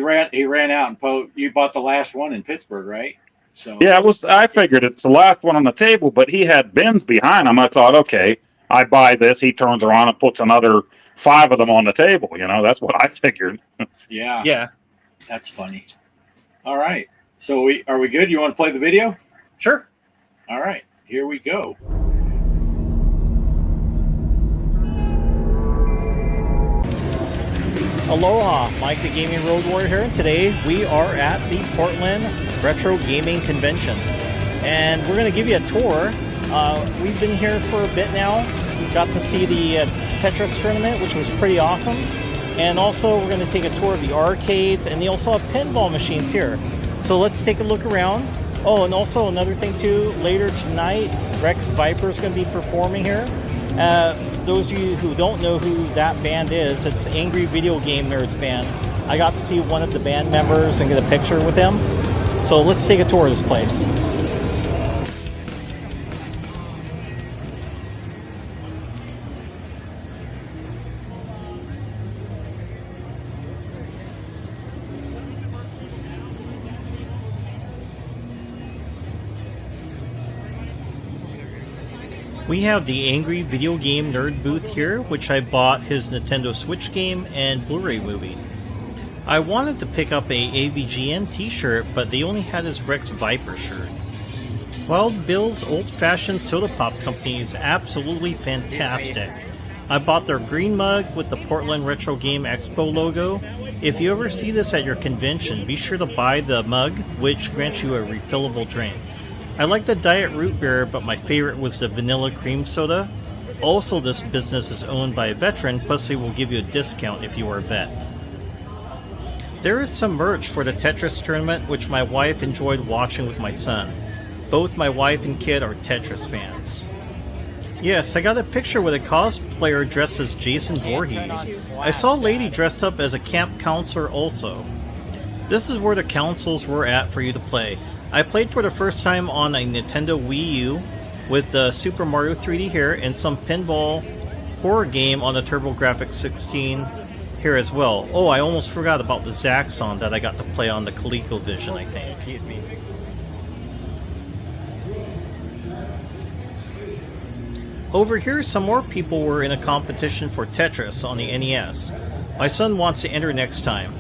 ran out and you bought the last one in Pittsburgh, right? So yeah, I figured it's the last one on the table, but he had bins behind him. I thought, okay, I buy this. He turns around and puts another 5 of them on the table. That's what I figured. Yeah. That's funny. All right. So are we good? You want to play the video? Sure. All right. Here we go. Aloha, Mike the Gaming Road Warrior here, and today we are at the Portland Retro Gaming Convention. And we're going to give you a tour. We've been here for a bit now. We got to see the Tetris tournament, which was pretty awesome. And also we're going to take a tour of the arcades, and they also have pinball machines here. So let's take a look around. Oh, and also another thing too, later tonight, Rex Viper is going to be performing here. Those of you who don't know who that band is, it's Angry Video Game Nerds band. I got to see one of the band members and get a picture with him. So let's take a tour of this place. We have the Angry Video Game Nerd booth here, which I bought his Nintendo Switch game and Blu-ray movie. I wanted to pick up a AVGN t-shirt, but they only had his Rex Viper shirt. Wild Bill's old-fashioned soda pop company is absolutely fantastic. I bought their green mug with the Portland Retro Game Expo logo. If you ever see this at your convention, be sure to buy the mug, which grants you a refillable drink. I like the Diet Root Beer, but my favorite was the Vanilla Cream Soda. Also, this business is owned by a veteran, plus they will give you a discount if you are a vet. There is some merch for the Tetris tournament, which my wife enjoyed watching with my son. Both my wife and kid are Tetris fans. Yes, I got a picture with a cosplayer dressed as Jason Voorhees. I saw a lady dressed up as a camp counselor also. This is where the consoles were at for you to play. I played for the first time on a Nintendo Wii U with the Super Mario 3D here, and some pinball horror game on the TurboGrafx 16 here as well. Oh, I almost forgot about the Zaxxon that I got to play on the ColecoVision, I think. Excuse me. Over here, some more people were in a competition for Tetris on the NES. My son wants to enter next time.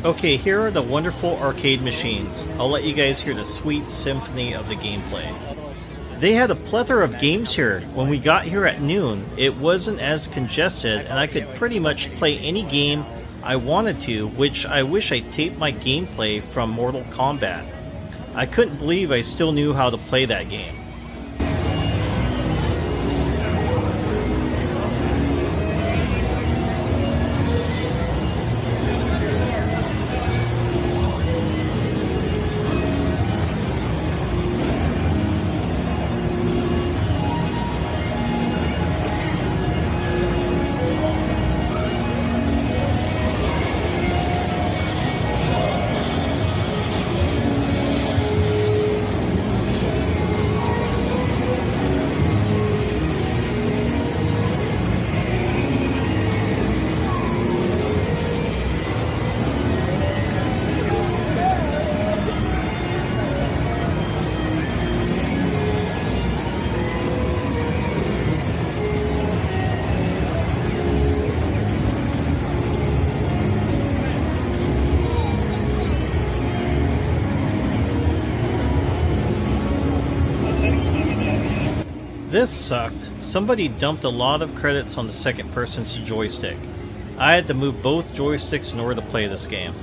Okay, here are the wonderful arcade machines. I'll let you guys hear the sweet symphony of the gameplay. They had a plethora of games here. When we got here at noon, it wasn't as congested, and I could pretty much play any game I wanted to, which I wish I taped my gameplay from Mortal Kombat. I couldn't believe I still knew how to play that game. This sucked. Somebody dumped a lot of credits on the second person's joystick. I had to move both joysticks in order to play this game.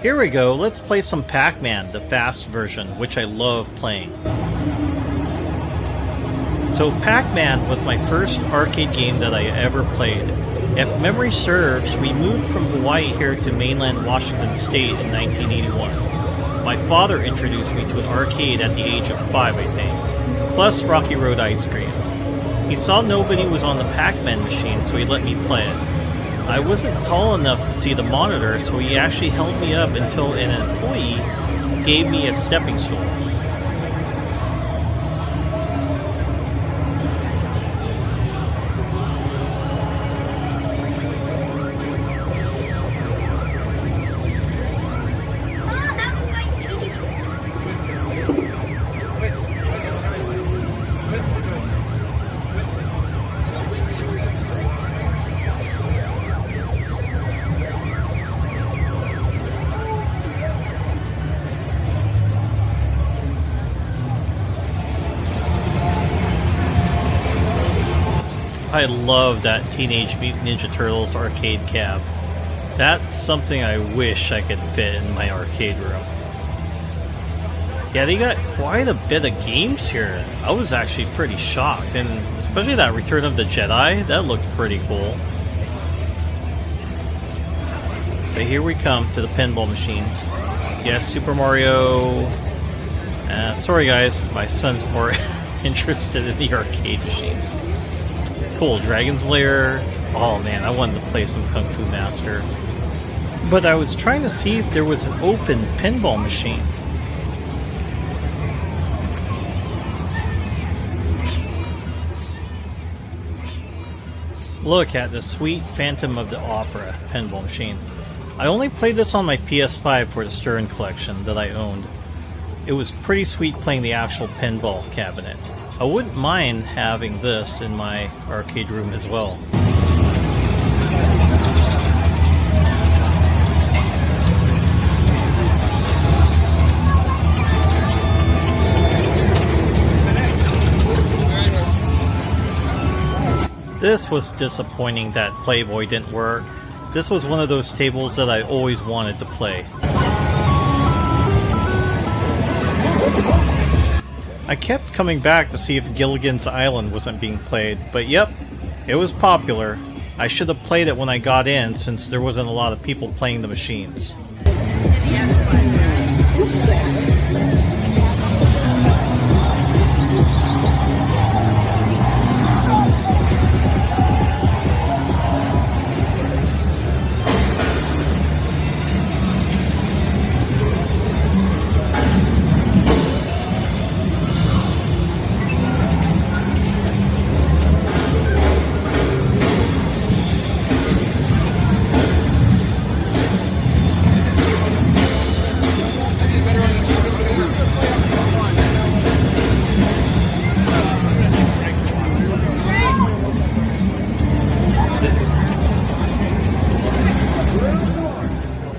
Here we go, let's play some Pac-Man, the fast version, which I love playing. So Pac-Man was my first arcade game that I ever played. If memory serves, we moved from Hawaii here to mainland Washington State in 1981. My father introduced me to an arcade at the age of 5, I think, plus Rocky Road ice cream. He saw nobody was on the Pac-Man machine, so he let me play it. I wasn't tall enough to see the monitor, so he actually held me up until an employee gave me a stepping stool. I love that Teenage Mutant Ninja Turtles arcade cab. That's something I wish I could fit in my arcade room. Yeah, they got quite a bit of games here. I was actually pretty shocked, and especially that Return of the Jedi, that looked pretty cool. But here we come to the pinball machines. Yes, Super Mario. Sorry guys, my son's more interested in the arcade machines. Cool, Dragon's Lair. Oh man, I wanted to play some Kung Fu Master. But I was trying to see if there was an open pinball machine. Look at the sweet Phantom of the Opera pinball machine. I only played this on my PS5 for the Stern collection that I owned. It was pretty sweet playing the actual pinball cabinet. I wouldn't mind having this in my arcade room as well. This was disappointing that Playboy didn't work. This was one of those tables that I always wanted to play. I kept coming back to see if Gilligan's Island wasn't being played, but yep, it was popular. I should have played it when I got in since there wasn't a lot of people playing the machines.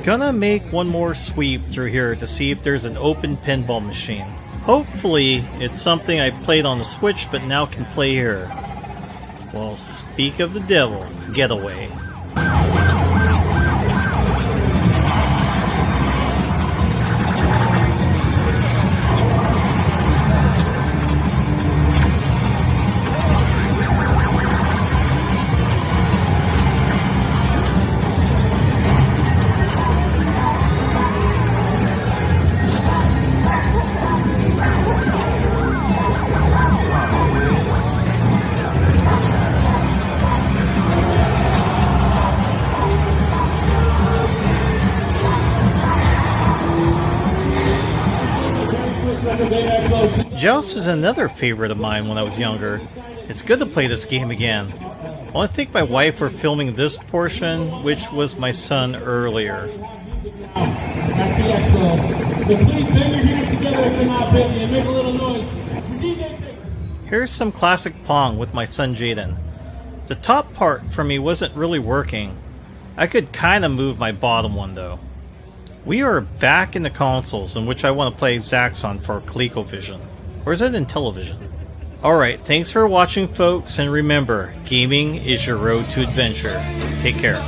Gonna make one more sweep through here to see if there's an open pinball machine. Hopefully it's something I've played on the Switch but now can play here. Well, speak of the devil, it's Getaway. Joust is another favorite of mine when I was younger. It's good to play this game again. Well, I think my wife were filming this portion, which was my son earlier. At the expo. So please bang your hands together if you're not busy and make a little noise. Here's some classic Pong with my son Jaden. The top part for me wasn't really working. I could kind of move my bottom one though. We are back in the consoles in which I want to play Zaxxon for ColecoVision. Or is it in television? Alright, thanks for watching folks, and remember, gaming is your road to adventure. Take care.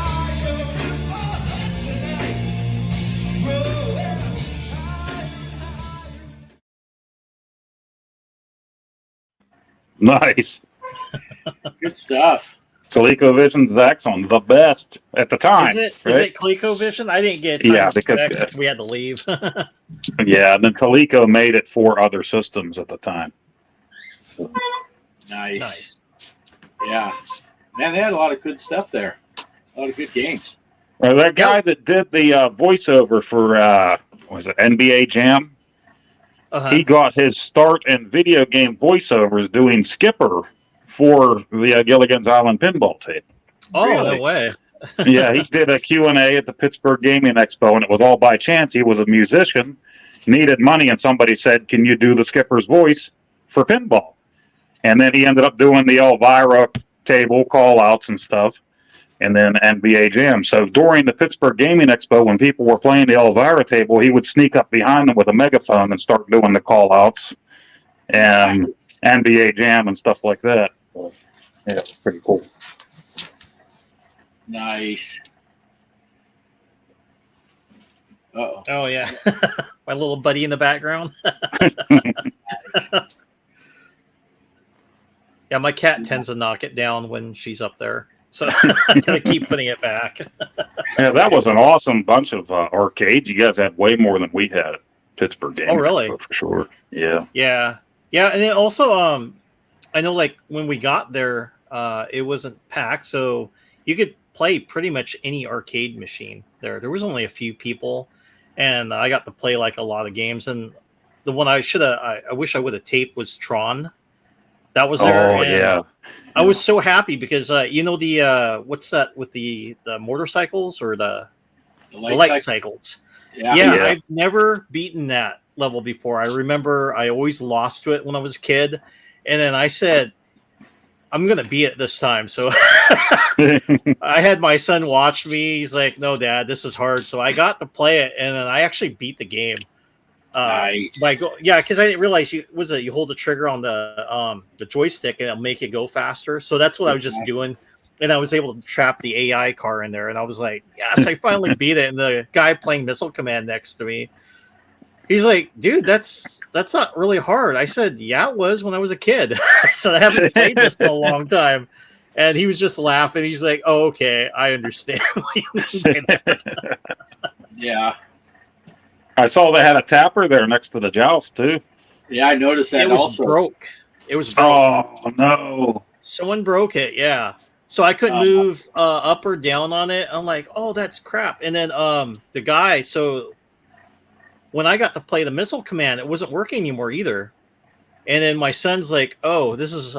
Nice. Good stuff. ColecoVision Zaxxon, the best at the time. Is it right? ColecoVision? I didn't get time Yeah, to because check. We had to leave. yeah, and then Coleco made it for other systems at the time. So, Nice. Yeah. Man, they had a lot of good stuff there. A lot of good games. that guy that did the voiceover for was it NBA Jam? He got his start in video game voiceovers doing Skipper for the Gilligan's Island pinball tape. Oh, Really? no way. Yeah, he did a Q&A at the Pittsburgh Gaming Expo, and it was all by chance. He was a musician, needed money, and somebody said, can you do the Skipper's voice for pinball? And then he ended up doing the Elvira table call-outs and stuff, and then NBA Jam. So during the Pittsburgh Gaming Expo, when people were playing the Elvira table, he would sneak up behind them with a megaphone and start doing the call-outs and NBA Jam and stuff like that. So, yeah, it was pretty cool. Nice. Uh-oh. Oh, yeah. My little buddy in the background. Yeah, my cat tends to knock it down when she's up there. So I gotta keep putting it back. Yeah, that was an awesome bunch of arcades. You guys had way more than we had at Pittsburgh Gaming. Oh, really? Expo, for sure. Yeah. Yeah. Yeah, and then also I know like when we got there, it wasn't packed, so you could play pretty much any arcade machine there. There was only a few people, and I got to play like a lot of games. And the one I wish I would have taped was Tron. That was there. Oh, yeah. I was so happy because you know the what's that with the motorcycles or the light cycles? Yeah. Yeah, I've never beaten that level before. I remember I always lost to it when I was a kid, and then I said, I'm going to beat it this time. So I had my son watch me. He's like, no, Dad, this is hard. So I got to play it, and then I actually beat the game. Nice. Because I didn't realize you hold the trigger on the joystick, and it'll make it go faster. So that's what I was just doing. And I was able to trap the AI car in there, and I was like, yes, I finally beat it. And the guy playing Missile Command next to me, he's like, dude, that's not really hard. I said, yeah, it was when I was a kid. I said, I haven't played this in a long time. And he was just laughing. He's like, oh, okay, I understand. Yeah. I saw they had a tapper there next to the Joust, too. Yeah, I noticed that it was also. broke. It was broke. Oh, no. Someone broke it, yeah. So I couldn't move up or down on it. I'm like, oh, that's crap. And then the guy, so when I got to play the Missile Command, it wasn't working anymore either. And then my son's like, oh, this is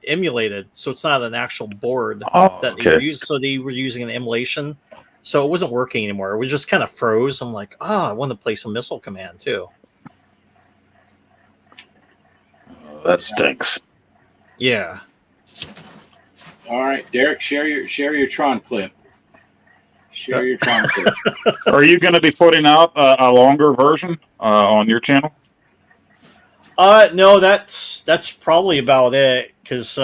emulated. So it's not an actual board that they were using. So they were using an emulation. So it wasn't working anymore. It was just kind of froze. I'm like, I want to play some Missile Command too. That stinks. Yeah. All right, Derek, share your Tron clip. Share your Tron clip. Are you going to be putting out a longer version on your channel? No, that's probably about it because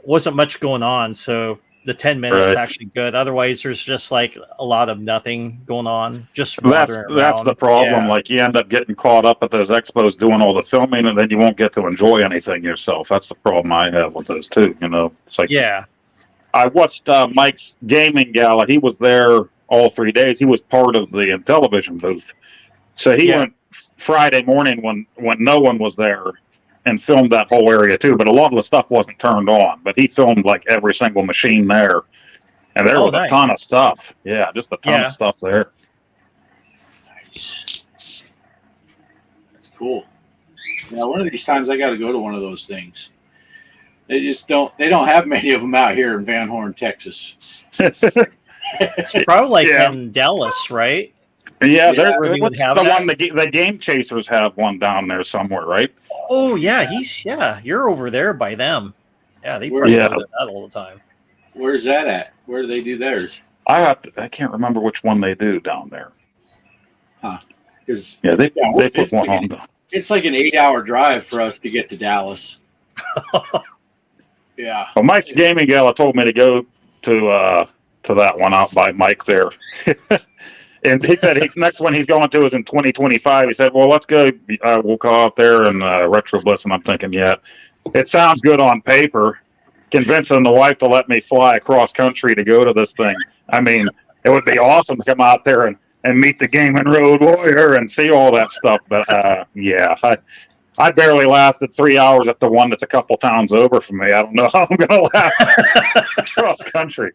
wasn't much going on. So the 10 minutes actually good. Otherwise, there's just like a lot of nothing going on. Just that's the problem. Yeah. Like you end up getting caught up at those expos doing all the filming, and then you won't get to enjoy anything yourself. That's the problem I have with those too. It's like I watched Mike's gaming gala. He was there all 3 days. He was part of the television booth, so he went Friday morning when no one was there and filmed that whole area too. But a lot of the stuff wasn't turned on. But he filmed like every single machine there, and there was a ton of stuff. Yeah, just a ton of stuff there. Nice. Cool. Yeah, one of these times I got to go to one of those things. They just don't. They don't have many of them out here in Van Horn, Texas. It's probably like Yeah. in Dallas, right? Yeah, Yeah, where they what's would have the that? one? The Game Chasers have one down there somewhere, right? Oh yeah, you're over there by them. Yeah, they probably Yeah. go to that all the time. Where's that at? Where do they do theirs? I can't remember which one they do down there. Because Yeah, they put it's one like, on. it's like an 8-hour drive for us to get to Dallas. Yeah. Well, Mike's Gaming Gala told me to go to that one out by Mike there. And he said next one he's going to is in 2025. He said, well, let's go. We'll go out there and Retro Bliss. And I'm thinking, yeah, it sounds good on paper. Convincing the wife to let me fly across country to go to this thing. I mean, it would be awesome to come out there and meet the Gaming Road Warrior and see all that stuff. But yeah, I barely lasted 3 hours at the one that's a couple towns over from me. I don't know how I'm going to last cross country.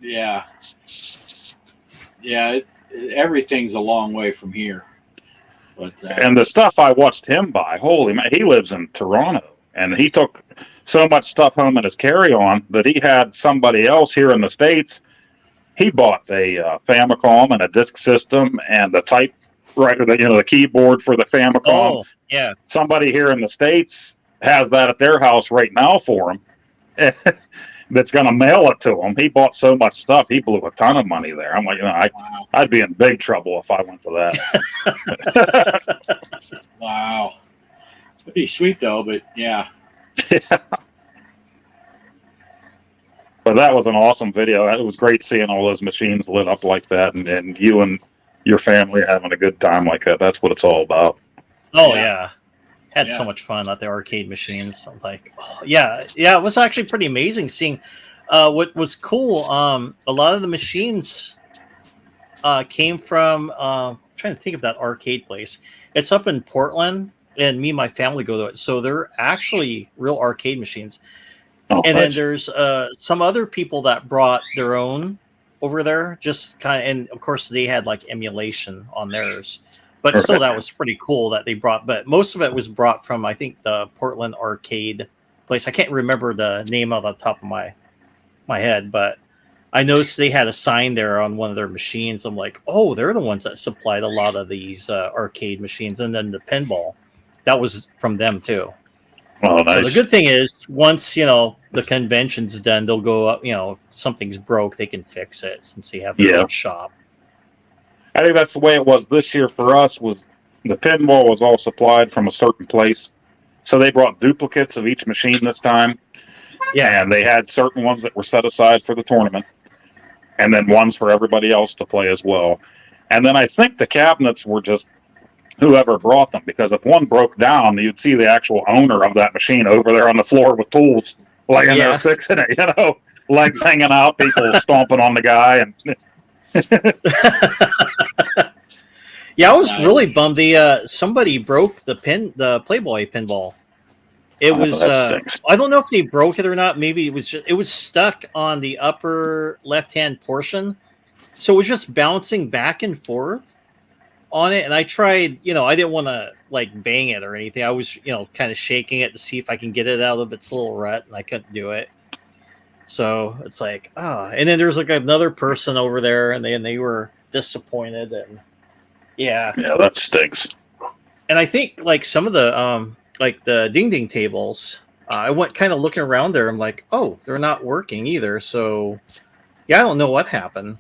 Yeah. Yeah. Everything's a long way from here. But And the stuff I watched him buy, holy man, he lives in Toronto, and he took so much stuff home in his carry-on that he had somebody else here in the States. He bought a Famicom and a disk system and the typewriter, the keyboard for the Famicom. Oh yeah, Somebody here in the States has that at their house right now for him. That's going to mail it to him. He bought so much stuff. He blew a ton of money there. I'm like, wow. I'd be in big trouble if I went to that. Wow. It'd be sweet though, but yeah. But that was an awesome video. It was great seeing all those machines lit up like that, and you and your family having a good time like that. That's what it's all about. oh Yeah. yeah. Had Yeah. so much fun at the arcade machines. I'm like, oh, yeah. It was actually pretty amazing seeing. What was cool. A lot of the machines came from. I'm trying to think of that arcade place. It's up in Portland, and me and my family go to it. So they're actually real arcade machines. Oh, And then nice. there's some other people that brought their own over there, just kind of, and of course they had like emulation on theirs, but still that was pretty cool that they brought. But most of it was brought from I think the Portland arcade place. I can't remember the name off the top of my head, but I noticed they had a sign there on one of their machines. I'm like, oh, they're the ones that supplied a lot of these arcade machines, and then the pinball that was from them too. Oh, nice. So the good thing is, once the convention's done, they'll go up. If something's broke, they can fix it since they have their own shop. I think that's the way it was this year for us. Was the pinball was all supplied from a certain place, so they brought duplicates of each machine this time. Yeah, And they had certain ones that were set aside for the tournament, and then ones for everybody else to play as well. And then I think the cabinets were just whoever brought them, because if one broke down, you'd see the actual owner of that machine over there on the floor with tools, laying there fixing it, legs hanging out, people stomping on the guy. And yeah, I was Nice. really bummed. Somebody broke the Playboy pinball. It was that stinks. I don't know if they broke it or not. Maybe it was stuck on the upper left-hand portion, so it was just bouncing back and forth on it. And I tried, I didn't want to like bang it or anything. I was, kind of shaking it to see if I can get it out of its little rut, and I couldn't do it. So it's like, and then there's like another person over there, and they were disappointed, and yeah, that stinks. and I think like some of the like the ding ding tables, I went kind of looking around there. I'm like, oh, they're not working either. So yeah, I don't know what happened.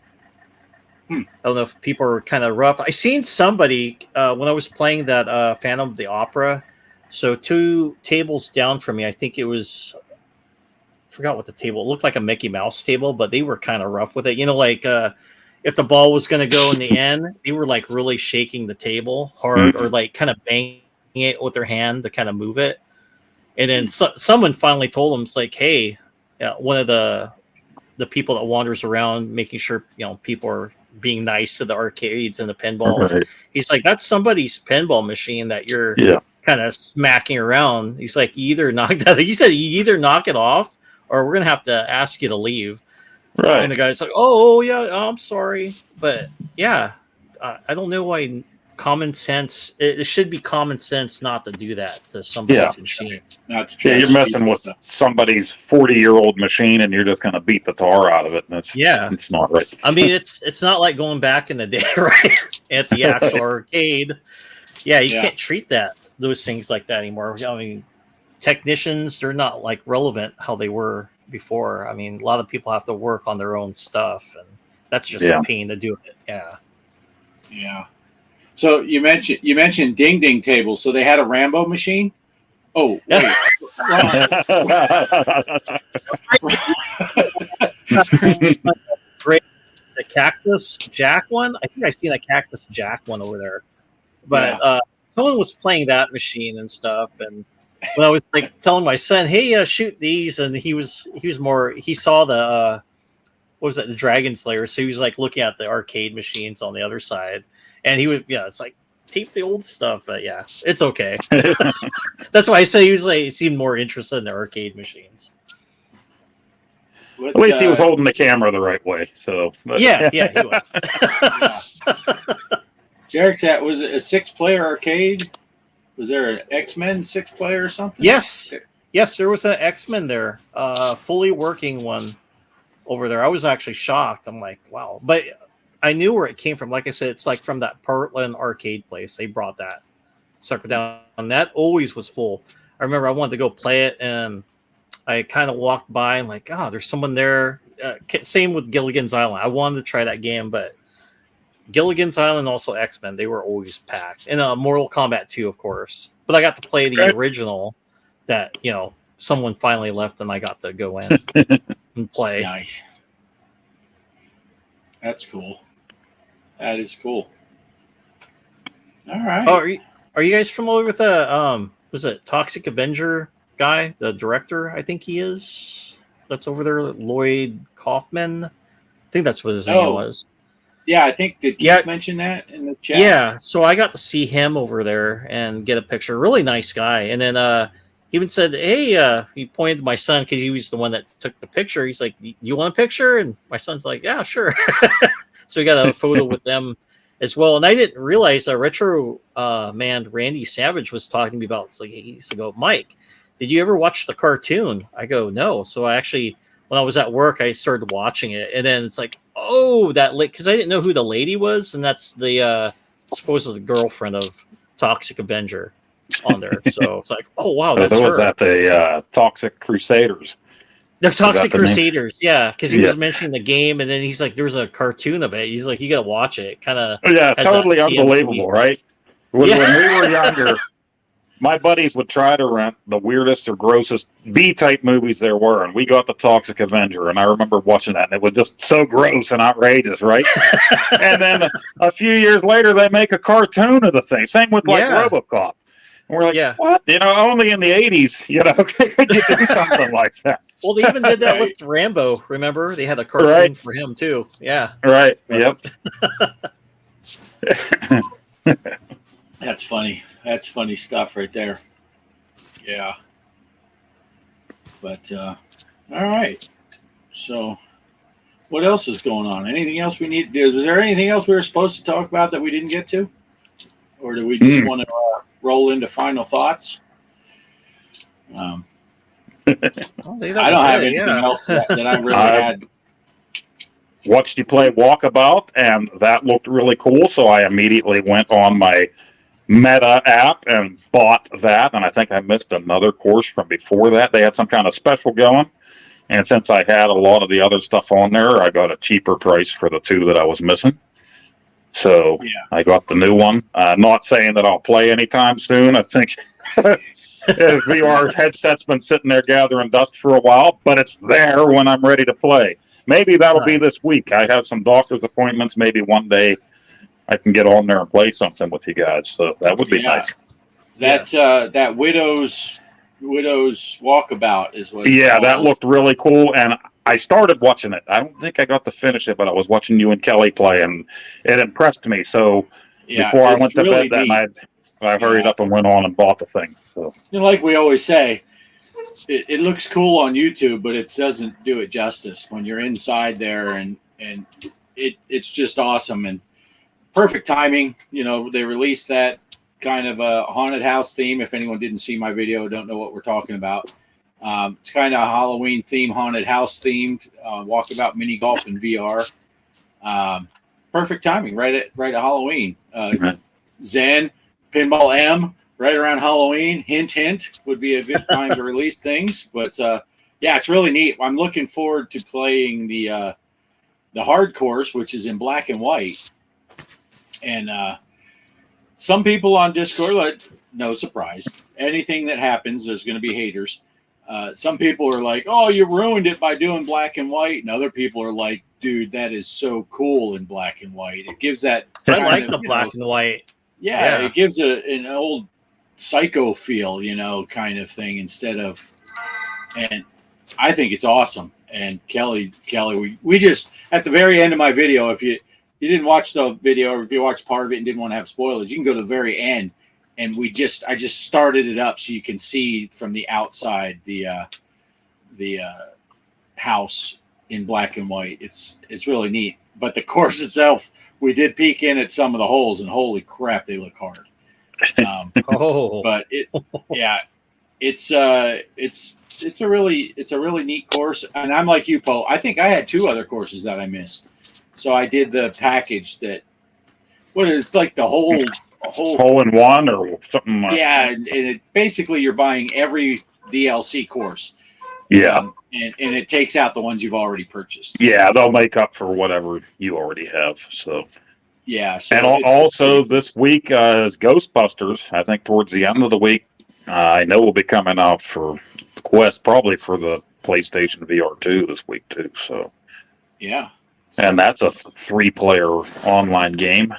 I don't know if people are kind of rough. I seen somebody when I was playing that Phantom of the Opera. So 2 tables down from me, I think it was. I forgot what the table. It looked like a Mickey Mouse table, but they were kind of rough with it. Like if the ball was going to go in the end, they were like really shaking the table hard, or like kind of banging it with their hand to kind of move it. And then someone finally told them, it's like, hey, one of the people that wanders around making sure people are being nice to the arcades and the pinballs. Right. He's like, that's somebody's pinball machine that you're kind of smacking around. He's like, you either knock that. He said, you either knock it off, or we're gonna have to ask you to leave. Right. And the guy's like, oh yeah, I'm sorry, but yeah, I don't know why common sense. It should be common sense not to do that to somebody's Yeah. machine. Not to try Yeah, to you're speed messing with stuff. somebody's 40-year-old machine, and you're just going to beat the tar out of it. And it's not right. I mean, it's not like going back in the day, right? At the actual arcade. Yeah, you can't treat those things like that anymore. I mean, technicians, they're not like relevant how they were before. I mean, a lot of people have to work on their own stuff, and that's just a pain to do it. Yeah. Yeah. So you mentioned ding ding tables. So they had a Rambo machine. Oh, wait. Great. The Cactus Jack one. I think I seen a Cactus Jack one over there, but someone was playing that machine and stuff. And when I was like telling my son, "Hey, shoot these," and he saw the what was it, the Dragon Slayer? So he was like looking at the arcade machines on the other side, and he was it's like keep the old stuff. But yeah, it's okay. That's why I say he seemed more interested in the arcade machines. At least he was holding the camera the right way. So yeah, he was. Derek's was it a 6-player arcade? Was there an X-Men 6-player or something? Yes, there was an X-Men there, fully working one over there. I was actually shocked. I'm like, wow, but I knew where it came from. Like I said, it's like from that Portland arcade place. They brought that sucker down, and that always was full. I remember I wanted to go play it, and I kind of walked by and like, there's someone there. Same with Gilligan's Island. I wanted to try that game, but Gilligan's Island, also X-Men, they were always packed. And Mortal Kombat 2, of course. But I got to play the original that, someone finally left and I got to go in and play. Nice. That's cool. That is cool. All right. Oh, are you guys familiar with the was it Toxic Avenger guy, the director? I think he is. That's over there, Lloyd Kaufman. I think that's what his name was. Yeah, I think did Keith mention that in the chat? Yeah, so I got to see him over there and get a picture. Really nice guy. And then he even said, "Hey," he pointed to my son because he was the one that took the picture. He's like, "You want a picture?" And my son's like, "Yeah, sure." So we got a photo with them as well. And I didn't realize Retro man Randy Savage was talking to me about. It's like he used to go, "Mike, did you ever watch the cartoon?" I go, "No." So I actually, when I was at work, I started watching it, and then it's like, oh, that because I didn't know who the lady was, and that's the supposedly the girlfriend of Toxic Avenger on there. So it's like, oh wow, that's her. Was that the Toxic Crusaders? The Toxic Crusaders, yeah, because he was mentioning the game, and then he's like, "There's a cartoon of it." He's like, "You got to watch it." Kind of, totally unbelievable, right? When we were younger, my buddies would try to rent the weirdest or grossest B-type movies there were, and we got the Toxic Avenger, and I remember watching that, and it was just so gross and outrageous, right? And then a few years later, they make a cartoon of the thing. Same with RoboCop. And we're like, what? Only in the 80s, could you do something like that? Well, they even did that with Rambo. Remember, they had a cartoon for him too. Yeah. Right. Yep. That's funny. That's funny stuff right there. Yeah. But all right. So, what else is going on? Anything else we need to do? Was there anything else we were supposed to talk about that we didn't get to, or do we just want to roll into final thoughts? I don't have anything else that I really had. Watched you play Walkabout, and that looked really cool, so I immediately went on my Meta app and bought that, and I think I missed another course from before that. They had some kind of special going, and since I had a lot of the other stuff on there, I got a cheaper price for the two that I was missing. So I got the new one. Not saying that I'll play anytime soon. I think VR headset's been sitting there gathering dust for a while, but it's there when I'm ready to play. Maybe that'll be this week. I have some doctor's appointments. Maybe one day I can get on there and play something with you guys. So that would be nice. That Widow's Walkabout is what. Yeah, that looked really cool, and I started watching it. I don't think I got to finish it, but I was watching you and Kelly play, and it impressed me. So before I went to bed that night, I hurried up and went on and bought the thing. So like we always say, it looks cool on YouTube, but it doesn't do it justice when you're inside there, and it's just awesome. And perfect timing. You know, they released that kind of a haunted house theme. If anyone didn't see my video, don't know what we're talking about. It's kind of a Halloween theme, haunted house themed, walkabout mini golf in VR. Perfect timing, right at Halloween. Zen, Pinball M, right around Halloween. Hint, hint, would be a good time to release things. But yeah, it's really neat. I'm looking forward to playing the hard course, which is in black and white. And some people on Discord, like, no surprise, anything that happens, there's going to be haters. Some people are like, "Oh, you ruined it by doing black and white," and other people are like, "Dude, that is so cool in black and white. It gives that." I like the black and white. Yeah, it gives an old psycho feel, you know, kind of thing instead of. And I think it's awesome. And Kelly, we just at the very end of my video, if you didn't watch the video or if you watched part of it and didn't want to have spoilers, you can go to the very end. And I just started it up so you can see from the outside the house in black and white. It's really neat. But the course itself, we did peek in at some of the holes, and holy crap, they look hard. But it's a really neat course. And I'm like you, Poe. I think I had 2 other courses that I missed. So I did the package that it's like the whole hole in one or something like that. And it basically you're buying every DLC course. Yeah. And it takes out the ones you've already purchased. Yeah, they'll make up for whatever you already have. So yeah. So and also this week is Ghostbusters. I think towards the end of the week, I know will be coming out for Quest, probably for the PlayStation VR 2 this week too. So yeah. And that's a 3-player online game.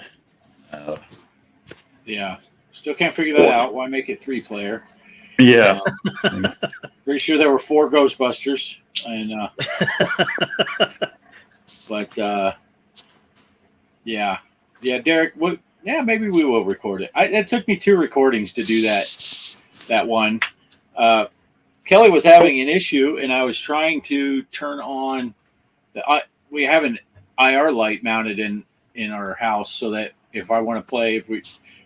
Yeah, still can't figure that out. Why make it 3-player? Yeah, pretty sure there were 4 Ghostbusters, and but yeah, Derek. Maybe we will record it. It took me 2 recordings to do that one. Kelly was having an issue, and I was trying to turn on we have an IR light mounted in our house so that if I want to play, if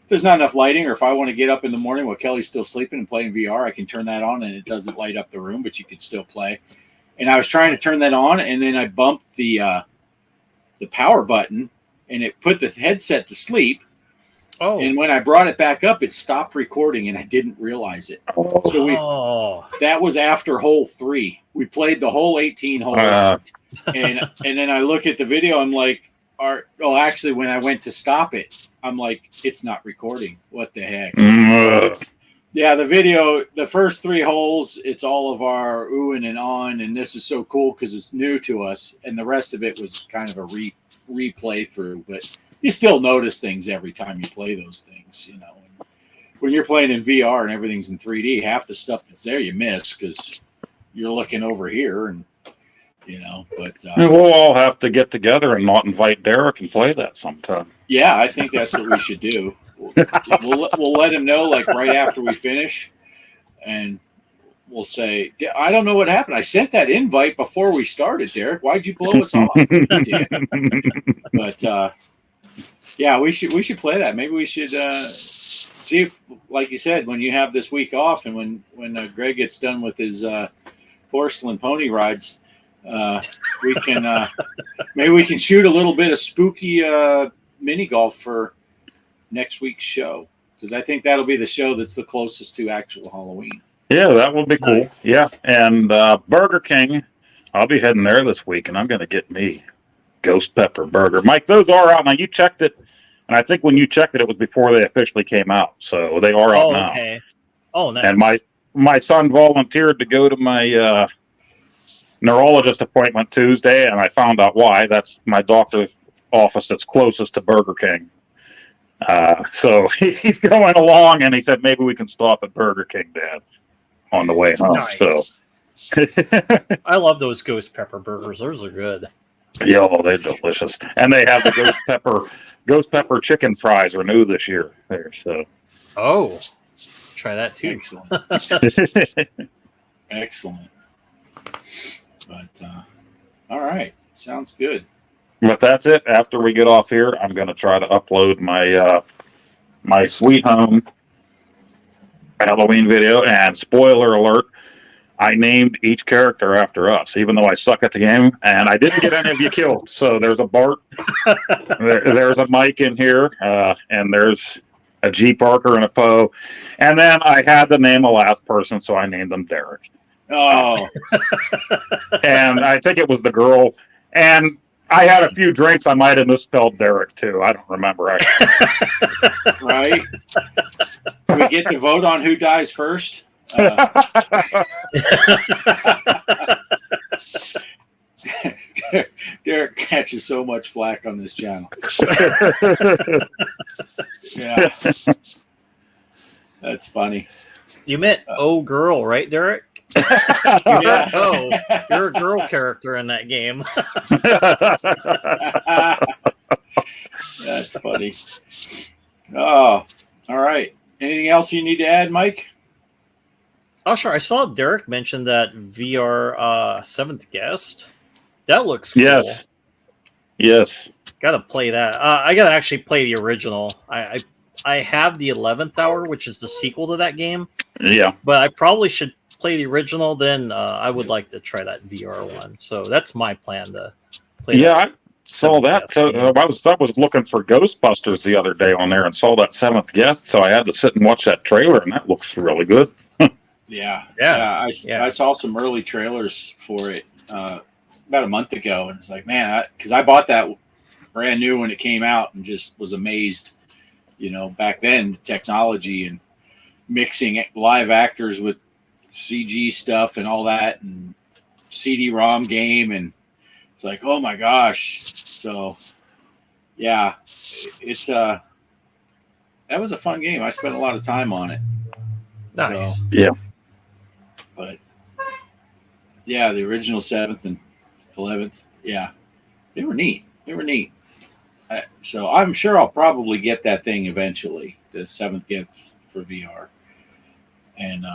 there's not enough lighting, or if I want to get up in the morning while Kelly's still sleeping and playing VR, I can turn that on and it doesn't light up the room, but you can still play. And I was trying to turn that on, and then I bumped the power button, and it put the headset to sleep. Oh. And when I brought it back up, it stopped recording, and I didn't realize it. So that was after hole 3. We played the whole 18 holes, and then I look at the video. I'm like, actually, when I went to stop it, I'm like, it's not recording. What the heck? Yeah, the video, the first 3 holes, it's all of our oohing and on, and this is so cool because it's new to us, and the rest of it was kind of a replay through, but you still notice things every time you play those things, you know. And when you're playing in VR and everything's in 3D, half the stuff that's there you miss because you're looking over here, and you know. But we'll all have to get together and not invite Derek and play that sometime. Yeah, I think that's what we should do. We'll let him know like right after we finish, and we'll say, I don't know what happened. I sent that invite before we started, Derek. Why'd you blow us off? But yeah, we should play that. Maybe we should see if, like you said, when you have this week off, and when Greg gets done with his porcelain pony rides, we can maybe we can shoot a little bit of spooky mini golf for next week's show, because I think that'll be the show that's the closest to actual Halloween. Yeah, that would be cool. Nice. Yeah, and Burger King, I'll be heading there this week, and I'm going to get me Ghost Pepper Burger. Mike, those are out now. You checked it, and I think when you checked it, it was before they officially came out, so they are out now. Okay. Oh, nice. And my son volunteered to go to my neurologist appointment Tuesday, and I found out why. That's my doctor's office that's closest to Burger King. So he's going along, and he said maybe we can stop at Burger King, Dad, on the way home. Nice. So I love those Ghost Pepper burgers. Those are good. Yeah, they're delicious, and they have the ghost pepper chicken fries are new this year. There, so try that too. Excellent. Excellent. But all right, sounds good. But that's it. After we get off here, I'm going to try to upload my my Sweet Home Halloween video. And spoiler alert, I named each character after us, even though I suck at the game, and I didn't get any of you killed. So there's a Bart, there's a Mike in here, and there's a G Parker and a Poe, and then I had to name a last person, so I named them Derek. Oh, And I think it was the girl, and I had a few drinks. I might have misspelled Derek too. I don't remember actually. right. Do we get to vote on who dies first? Derek catches so much flack on this channel. Yeah, that's funny. You meant "Oh Girl," right, Derek? You meant, oh, you're a girl character in that game. That's funny. Oh, all right. Anything else you need to add, Mike? Oh, sure. I saw Derek mention that VR Seventh Guest. That looks cool. Yes. Yes. Gotta play that. I gotta actually play the original. I have the 11th Hour, which is the sequel to that game, Yeah. but I probably should play the original. Then I would like to try that VR one. So that's my plan to play. Yeah, that I saw that. So I was looking for Ghostbusters the other day on there and saw that Seventh Guest. So I had to sit and watch that trailer, and that looks really good. Yeah. Yeah. I saw some early trailers for it about a month ago, and it's like, man, because I bought that brand new when it came out and just was amazed. You know, back then, the technology and mixing live actors with CG stuff and all that, and CD-ROM game, and it's like, oh my gosh. So, yeah, it's that was a fun game. I spent a lot of time on it. Nice. So, Yeah. but yeah, the original 7th and 11th, yeah, they were neat. So I'm sure I'll probably get that thing eventually, the 7th gift for VR. And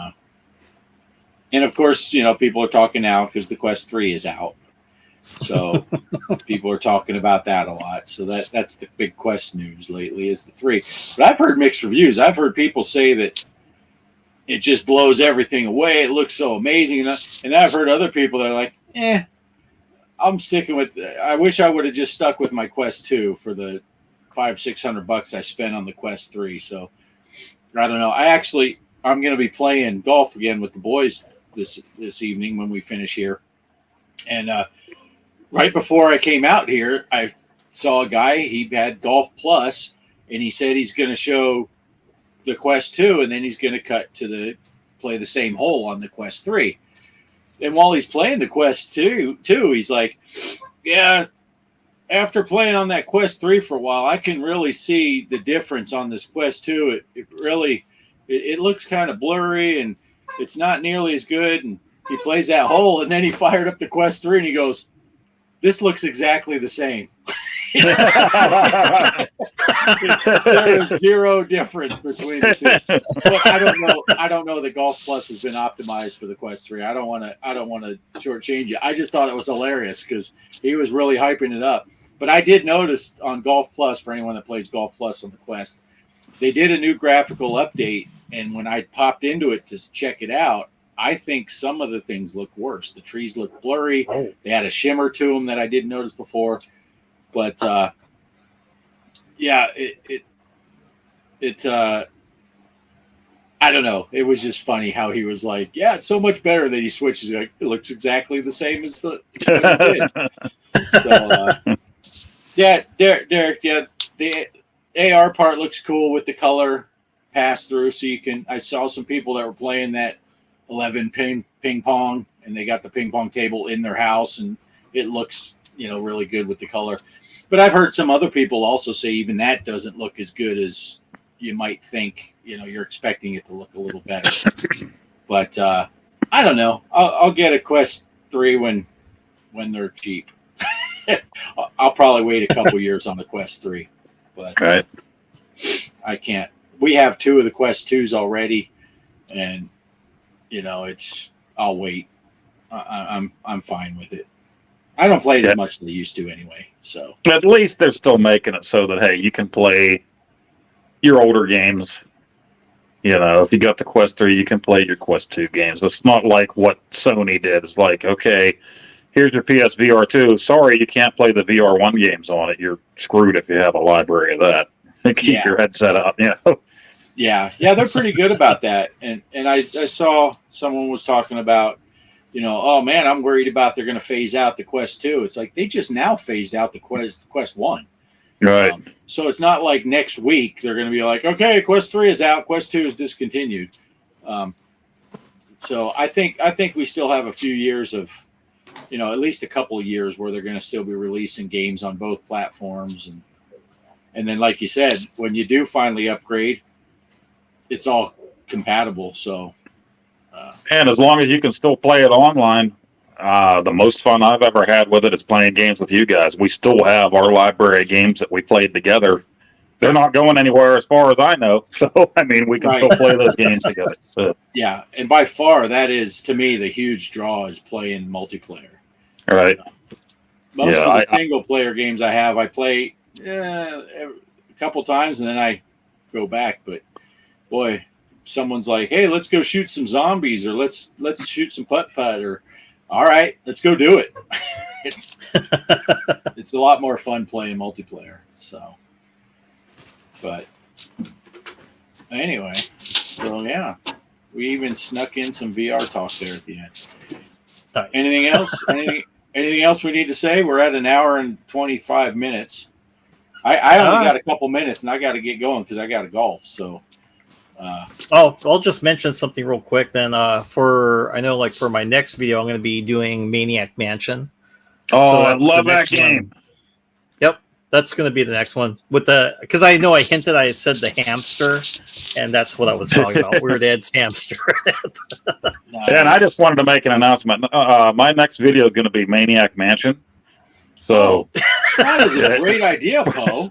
of course, you know, people are talking now because the Quest 3 is out. So people are talking about that a lot. So that's the big Quest news lately is the 3. But I've heard mixed reviews. I've heard people say that it just blows everything away. It looks so amazing. And I've heard other people that are like, I'm sticking with. I wish I would have just stuck with my Quest 2 for the $500-600 I spent on the Quest 3. So I don't know. I'm going to be playing golf again with the boys this evening when we finish here. And right before I came out here, I saw a guy. He had Golf Plus, and he said he's going to show the Quest 2, and then he's going to cut to play the same hole on the Quest 3. And while he's playing the Quest 2, he's like, yeah, after playing on that Quest 3 for a while, I can really see the difference on this Quest 2. It really looks kind of blurry, and it's not nearly as good. And he plays that hole, and then he fired up the Quest 3, and he goes, this looks exactly the same. There is zero difference between the two. But I don't know that Golf Plus has been optimized for the Quest 3. I don't want to shortchange it. I just thought it was hilarious because he was really hyping it up. But I did notice on Golf Plus, for anyone that plays Golf Plus on the Quest, they did a new graphical update, and when I popped into it to check it out, I think some of the things look worse. The trees look blurry. They had a shimmer to them that I didn't notice before. But yeah, it I don't know. It was just funny how he was like, "Yeah, it's so much better that he switches. Like, it looks exactly the same as the did." So yeah, Derek, yeah, the AR part looks cool with the color pass through. So you can. I saw some people that were playing that 11 ping pong, and they got the ping pong table in their house, and it looks really good with the color. But I've heard some other people also say even that doesn't look as good as you might think. You're expecting it to look a little better. But I don't know. I'll get a Quest 3 when they're cheap. I'll probably wait a couple years on the Quest 3. But right. I can't. We have 2 of the Quest 2s already, and I'll wait. I'm fine with it. I don't play it as much as I used to anyway. So At least they're still making it so that, hey, you can play your older games. You know, if you got the Quest 3, you can play your Quest 2 games. It's not like what Sony did. It's like, okay, here's your PSVR 2. Sorry, you can't play the VR 1 games on it. You're screwed if you have a library of that. Keep your headset up, you know. Yeah, they're pretty good about that. And I saw someone was talking about, you know, oh man, I'm worried about they're going to phase out the Quest 2. It's like they just now phased out the Quest 1. Right. So it's not like next week they're going to be like, okay, Quest 3 is out, Quest 2 is discontinued. So I think we still have a few years of, you know, at least a couple of years where they're going to still be releasing games on both platforms. And then, like you said, when you do finally upgrade, it's all compatible. So, and as long as you can still play it online, the most fun I've ever had with it is playing games with you guys. We still have our library of games that we played together. They're not going anywhere as far as I know. So, I mean, we can still play those games together. So. Yeah, and by far, that is, to me, the huge draw is playing multiplayer. Right. Most of the single-player games I have, I play a couple times, and then I go back. But, boy, someone's like, hey, let's go shoot some zombies, or let's shoot some putt-putt, or all right, let's go do it. It's a lot more fun playing multiplayer. So, but anyway, so yeah, we even snuck in some VR talk there at the end. Nice. Anything else? Anything else we need to say? We're at an hour and 25 minutes. I only got a couple minutes, and I got to get going because I got to golf. So. I'll just mention something real quick then. For my next video, I'm going to be doing Maniac Mansion. Oh, so I love that game. One. Yep, that's going to be the next one because I know I said the hamster, and that's what I was talking about. Weird Ed's hamster. And I just wanted to make an announcement. My next video is going to be Maniac Mansion. So that is a great idea, Poe.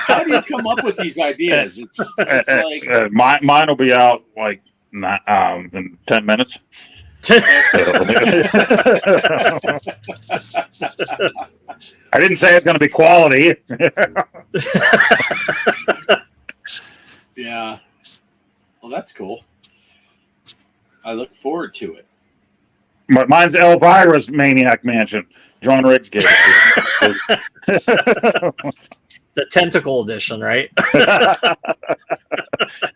How do you come up with these ideas? It's like mine will be out like in 10 minutes. I didn't say it's going to be quality. Yeah. Well, that's cool. I look forward to it. Mine's Elvira's Maniac Mansion. John Riggs gave it to the tentacle edition, right?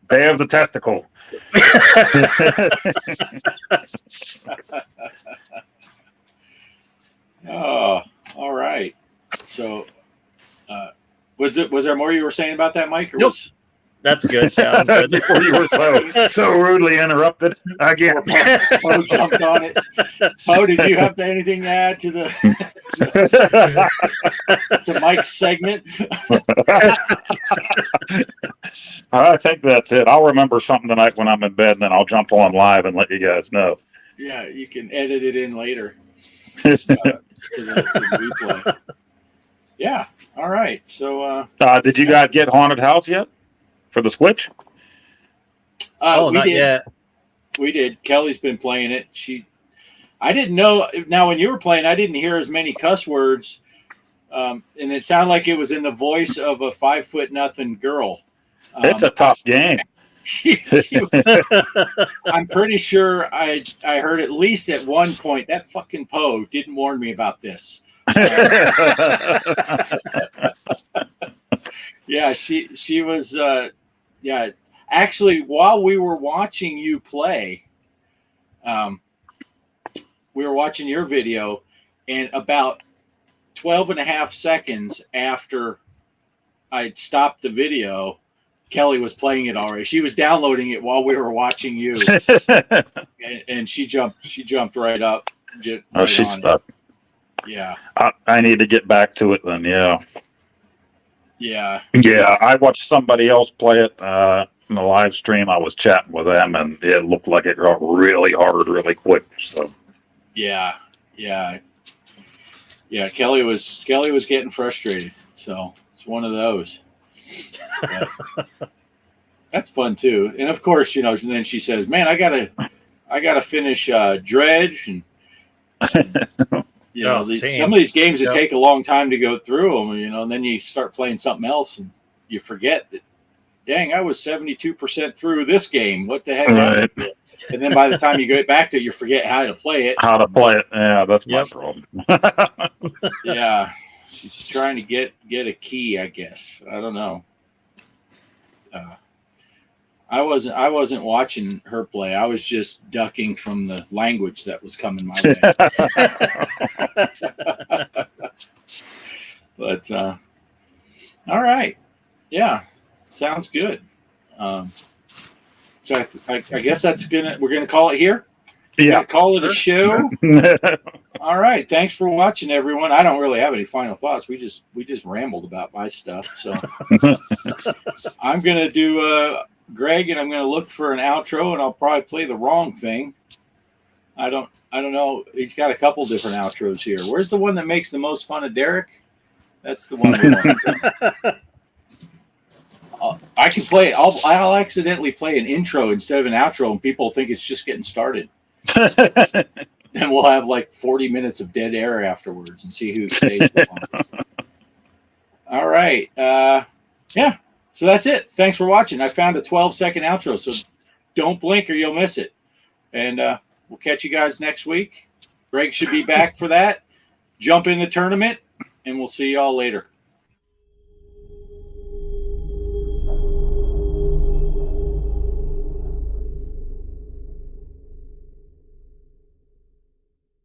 Day of the Testicle. Oh, all right. So, was there more you were saying about that, Mike? Or nope. That's good. Yeah, I'm good. Before you were so rudely interrupted again. Poe jumped on it. Poe, did you have anything to add to to Mike's segment? I think that's it. I'll remember something tonight when I'm in bed, and then I'll jump on live and let you guys know. Yeah, you can edit it in later to the replay. Yeah. All right. So, did you guys get Haunted House yet? For the Switch? Not yet. We did. Kelly's been playing it. I didn't know. Now, when you were playing, I didn't hear as many cuss words, and it sounded like it was in the voice of a 5'0" girl. It's a tough game. I'm pretty sure I heard at least at one point that fucking Poe didn't warn me about this. Yeah, she was. Yeah, actually, while we were watching you play, we were watching your video, and about 12 and a half seconds after I stopped the video, Kelly was playing it already. She was downloading it while we were watching you, and she jumped right up. She's stuck. Yeah. I need to get back to it then. Yeah. Yeah. Yeah, I watched somebody else play it in the live stream. I was chatting with them, and it looked like it got really hard, really quick. So. Yeah. Kelly was getting frustrated, so it's one of those. That's fun too, and of course, and then she says, "Man, I gotta finish Dredge," and You know, Oh, same. some of these games that Yep. take a long time to go through them, you know, and then you start playing something else and you forget that, dang, I was 72% through this game. What the heck happened? Right. And then by the time you get back to it, you forget how to play it. How to play it. Yeah, that's my Yep. problem. Yeah. She's trying to get a key, I guess. I don't know. I wasn't watching her play. I was just ducking from the language that was coming my way. But all right, yeah, sounds good. So I guess we're gonna call it here. Yeah. Call it a show. All right, thanks for watching, everyone. I don't really have any final thoughts. We just rambled about my stuff. So I'm gonna do Greg, and I'm gonna look for an outro, and I'll probably play the wrong thing. I don't know. He's got a couple different outros here. Where's the one that makes the most fun of Derek? That's the one. I can play it. I'll accidentally play an intro instead of an outro, and people think it's just getting started. And we'll have like 40 minutes of dead air afterwards and see who stays the longest. All right. Yeah. So that's it. Thanks for watching. I found a 12-second outro, so don't blink or you'll miss it. And we'll catch you guys next week. Greg should be back for that. Jump in the tournament, and we'll see y'all later.